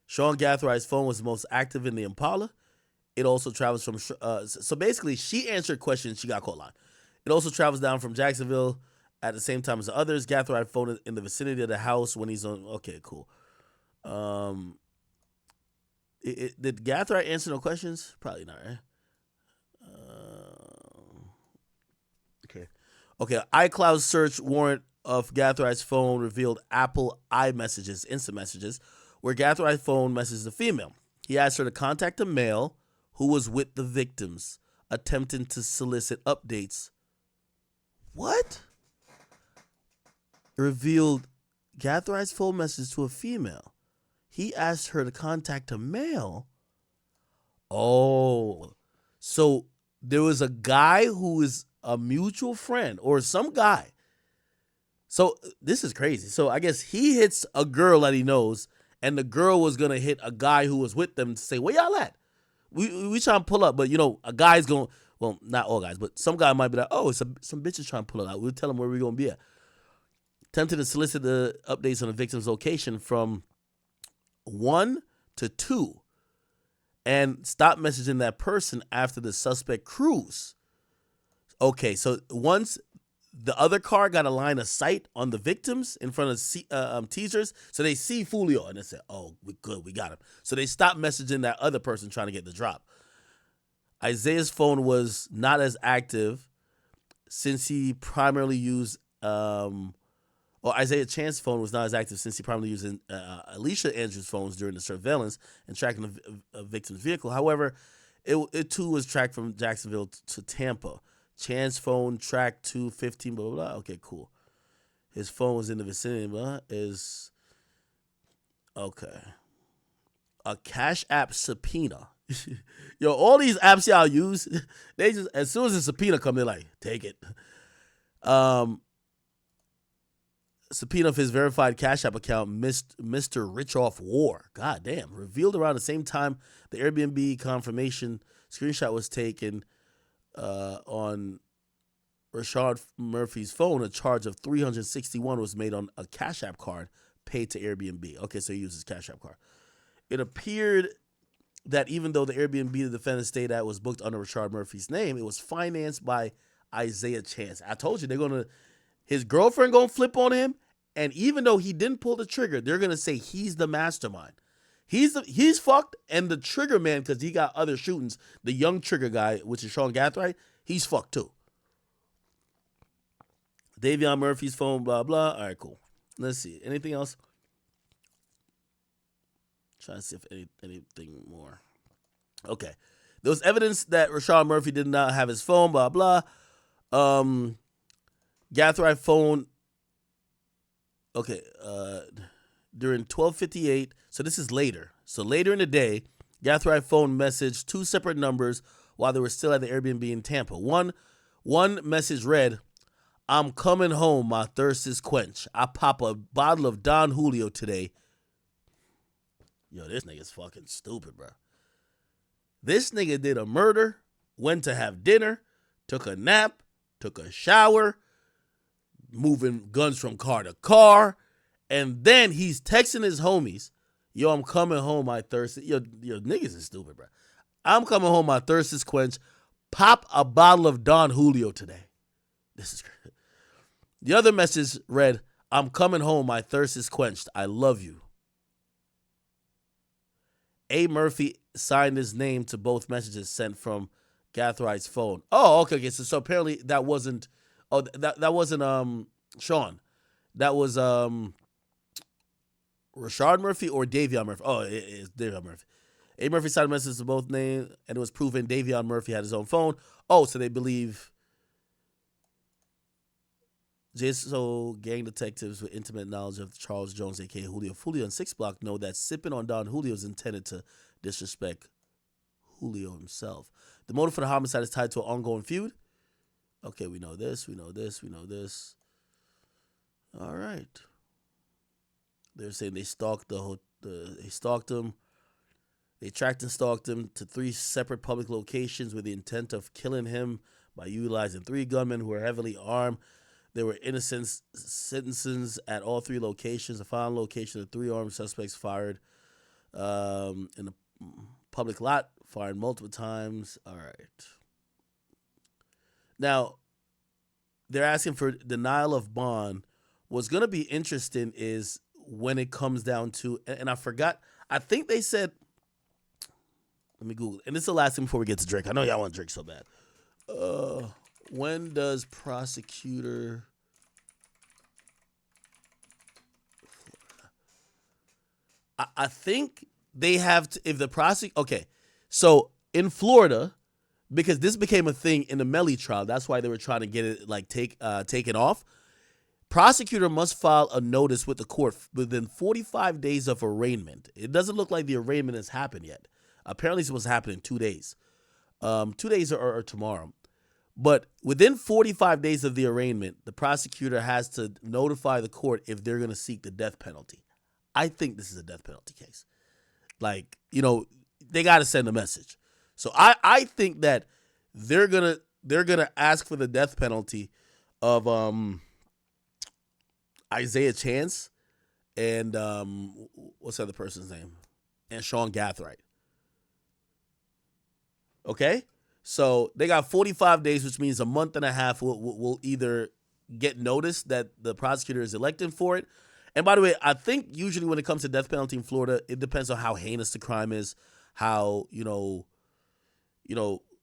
Sean Gathright's phone was most active in the Impala. It also travels from, so basically she answered questions, she got caught line. It also travels down from Jacksonville at the same time as the others. Gathright's phone is in the vicinity of the house when he's on, okay, cool. Did Gathright answer no questions? Probably not, right? Okay, iCloud search warrant of Gathright's phone revealed Apple iMessages, instant messages, where Gathright's phone messaged the female. He asked her to contact a male who was with the victims, attempting to solicit updates. What? Revealed Gathright's phone message to a female. He asked her to contact a male. Oh, so there was a guy who is a mutual friend or some guy. So this is crazy. So I guess he hits a girl that he knows, and the girl was gonna hit a guy who was with them to say, "Where y'all at? We trying to pull up." But a guy's going. Well, not all guys, but some guy might be like, "Oh, some bitches trying to pull it out. We'll tell them where we're gonna be at." Attempted to solicit the updates on the victim's location from 1 to 2, and stop messaging that person after the suspect cruise. Okay, so once the other car got a line of sight on the victims in front of Teasers, so they see Foolio and they said, "Oh, we good, we got him." So they stopped messaging that other person trying to get the drop. Isaiah's phone was not as active since he primarily used, Isaiah Chance's phone was not as active since he primarily used Alicia Andrews' phones during the surveillance and tracking the victim's vehicle. However, it too was tracked from Jacksonville to Tampa. Chance's phone tracked to 15, blah, blah, blah. Okay, cool. His phone was in the vicinity, Okay. A Cash App subpoena. Yo, all these apps y'all use, they just as soon as the subpoena come, they're like, take it. Subpoena of his verified Cash App account, Mr. Rich Off War. God damn. Revealed around the same time the Airbnb confirmation screenshot was taken on Rashad Murphy's phone. A charge of $361 was made on a Cash App card paid to Airbnb. Okay, so he uses Cash App card. It appeared that even though the Airbnb the defendant stayed at was booked under Rashad Murphy's name, it was financed by Isaiah Chance. I told you, his girlfriend gonna flip on him, and even though he didn't pull the trigger, they're gonna say he's the mastermind. He's fucked, and the trigger man, because he got other shootings, the young trigger guy, which is Sean Gathright, he's fucked too. Davion Murphy's phone, blah, blah. All right, cool. Let's see. Anything else? Trying to see if anything more. Okay. There was evidence that Rashad Murphy did not have his phone, blah, blah. Gathright phone. Okay. During 12:58. So this is later. So later in the day, Gathright phone messaged two separate numbers while they were still at the Airbnb in Tampa. One message read, "I'm coming home, my thirst is quenched. I pop a bottle of Don Julio today." Yo, this nigga's fucking stupid, bro. This nigga did a murder, went to have dinner, took a nap, took a shower, moving guns from car to car, and then he's texting his homies, "Yo, I'm coming home, my thirst." Yo, niggas is stupid, bro. "I'm coming home, my thirst is quenched. Pop a bottle of Don Julio today." This is great. The other message read, "I'm coming home, my thirst is quenched. I love you." A. Murphy signed his name to both messages sent from Gathride's phone. Oh, okay. So apparently that wasn't. Oh, that wasn't Sean. That was Rashad Murphy or Davion Murphy. Oh, it's Davion Murphy. A. Murphy signed messages to both names, and it was proven Davion Murphy had his own phone. Oh, so they believe. JSO gang detectives with intimate knowledge of Charles Jones, a.k.a. Julio Foolios, and 6 Block know that sipping on Don Julio is intended to disrespect Julio himself. The motive for the homicide is tied to an ongoing feud. Okay, we know this. All right. They're saying they stalked they stalked him. They tracked and stalked him to 3 separate public locations with the intent of killing him by utilizing 3 gunmen who were heavily armed. There were innocent citizens at all 3 locations. The final location, the 3 armed suspects fired in the public lot, fired multiple times. All right. Now, they're asking for denial of bond. What's going to be interesting is when it comes down to, and I forgot, I think they said, let me Google it. And this is the last thing before we get to Drake. I know y'all want to drink so bad. When does prosecutor... I think they have to, if the prosecutor... Okay, so in Florida, because this became a thing in the Melly trial, that's why they were trying to get it taken off. Prosecutor must file a notice with the court within 45 days of arraignment. It doesn't look like the arraignment has happened yet. Apparently it's supposed to happen in 2 days. 2 days or tomorrow. But within 45 days of the arraignment, the prosecutor has to notify the court if they're going to seek the death penalty. I think this is a death penalty case. Like, they got to send a message. So I think that they're gonna ask for the death penalty of Isaiah Chance and what's the other person's name? And Sean Gathright. Okay? So they got 45 days, which means a month and a half will either get notice that the prosecutor is electing for it. And by the way, I think usually when it comes to death penalty in Florida, it depends on how heinous the crime is, how,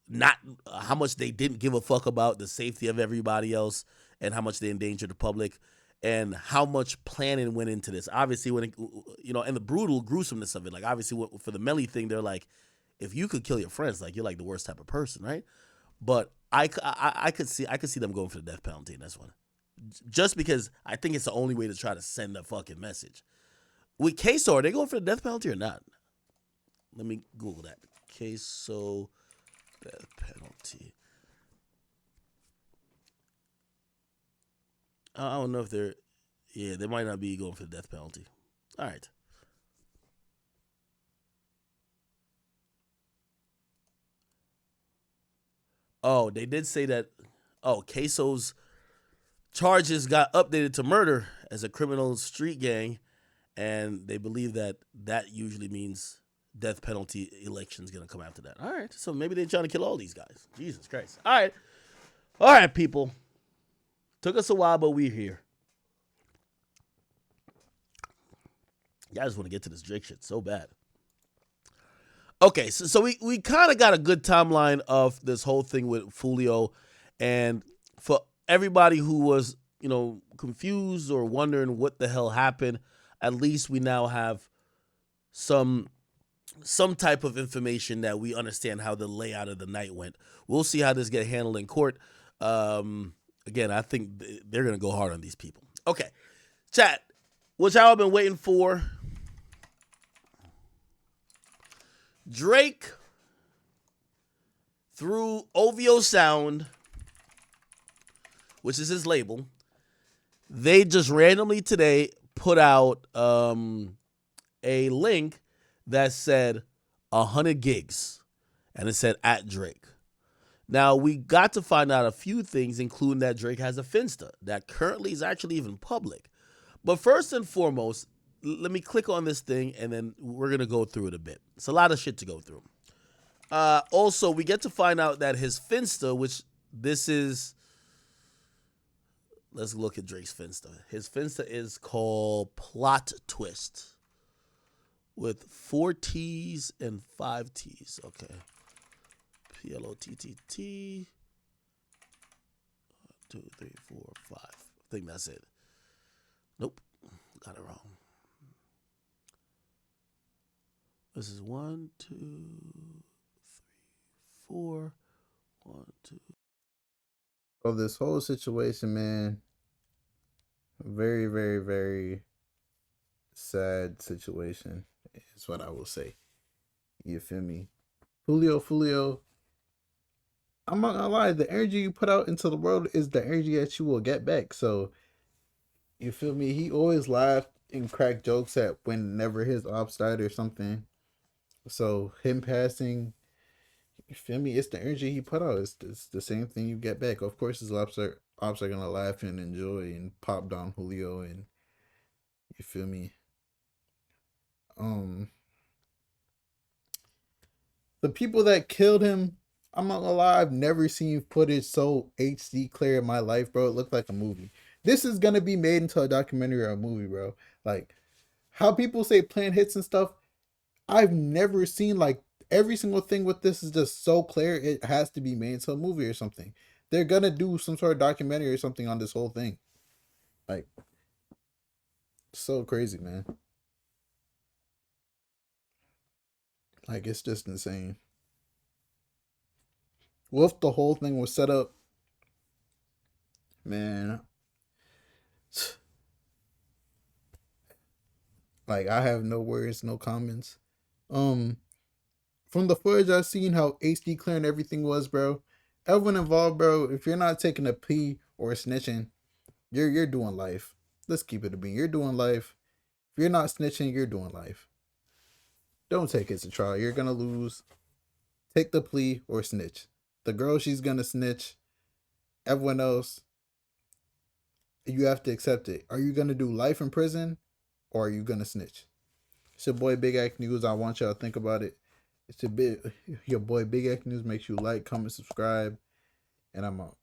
not how much they didn't give a fuck about the safety of everybody else and how much they endangered the public and how much planning went into this. Obviously, when it, and the brutal gruesomeness of it. Like, obviously, for the Melly thing, they're like, if you could kill your friends, like, you're like the worst type of person, right? But I could see them going for the death penalty in this one, just because I think it's the only way to try to send a fucking message. With queso, are they going for the death penalty or not? Let me Google that. Queso death penalty. I don't know if they're... Yeah, they might not be going for the death penalty. All right. Oh, they did say that... Oh, Queso's charges got updated to murder as a criminal street gang, and they believe that that usually means death penalty election's going to come after that. All right, so maybe they're trying to kill all these guys. Jesus Christ. All right, people. Took us a while, but we're here. Yeah, I just want to get to this Drake shit so bad. Okay, so we kind of got a good timeline of this whole thing with Foolio, and for everybody who was, confused or wondering what the hell happened, at least we now have some type of information that we understand how the layout of the night went. We'll see how this get handled in court. Again, I think they're gonna go hard on these people. Okay, chat, what y'all been waiting for? Drake, through OVO Sound, which is his label, they just randomly today put out a link that said 100 gigs, and it said at Drake. Now, we got to find out a few things, including that Drake has a Finsta that currently is actually even public. But first and foremost, let me click on this thing, and then we're going to go through it a bit. It's a lot of shit to go through. Also, we get to find out that his Finsta, which this is... Let's look at Drake's Finsta. His Finsta is called Plot Twist with 4 T's and 5 T's. Okay. Plottt. 1, 2, 3, 4, 5. I think that's it. Nope. Got it wrong. This is 1, 2, 3, 4. 1, 2. Of this whole situation, man, very, very, very sad situation is what I will say. You feel me? Julio, I'm not gonna lie, the energy you put out into the world is the energy that you will get back. So, you feel me? He always laughed and cracked jokes at whenever his ops died or something. So, him passing, you feel me? It's the energy he put out. It's the same thing you get back. Of course, his ops are gonna laugh and enjoy and pop down Julio, and you feel me? The people that killed him, I'm not gonna lie, I've never seen footage so HD clear in my life, bro. It looked like a movie. This is gonna be made into a documentary or a movie, bro. Like how people say plan hits and stuff. I've never seen like every single thing with this is just so clear. It has to be made into a movie or something. They're gonna do some sort of documentary or something on this whole thing. Like, so crazy, man. Like, it's just insane. What if the whole thing was set up? Man. Like, I have no words, no comments. From the footage I've seen, how HD clear and everything was, bro. Everyone involved, bro, if you're not taking a plea or snitching, you're doing life. Let's keep it a bean. You're doing life. If you're not snitching, you're doing life. Don't take it to trial. You're gonna lose. Take the plea or snitch. The girl, she's gonna snitch. Everyone else, you have to accept it. Are you gonna do life in prison, or are you gonna snitch? It's your boy Big Act News. I want y'all to think about it. It's your boy Big Act News. Make sure you like, comment, subscribe, and I'm out.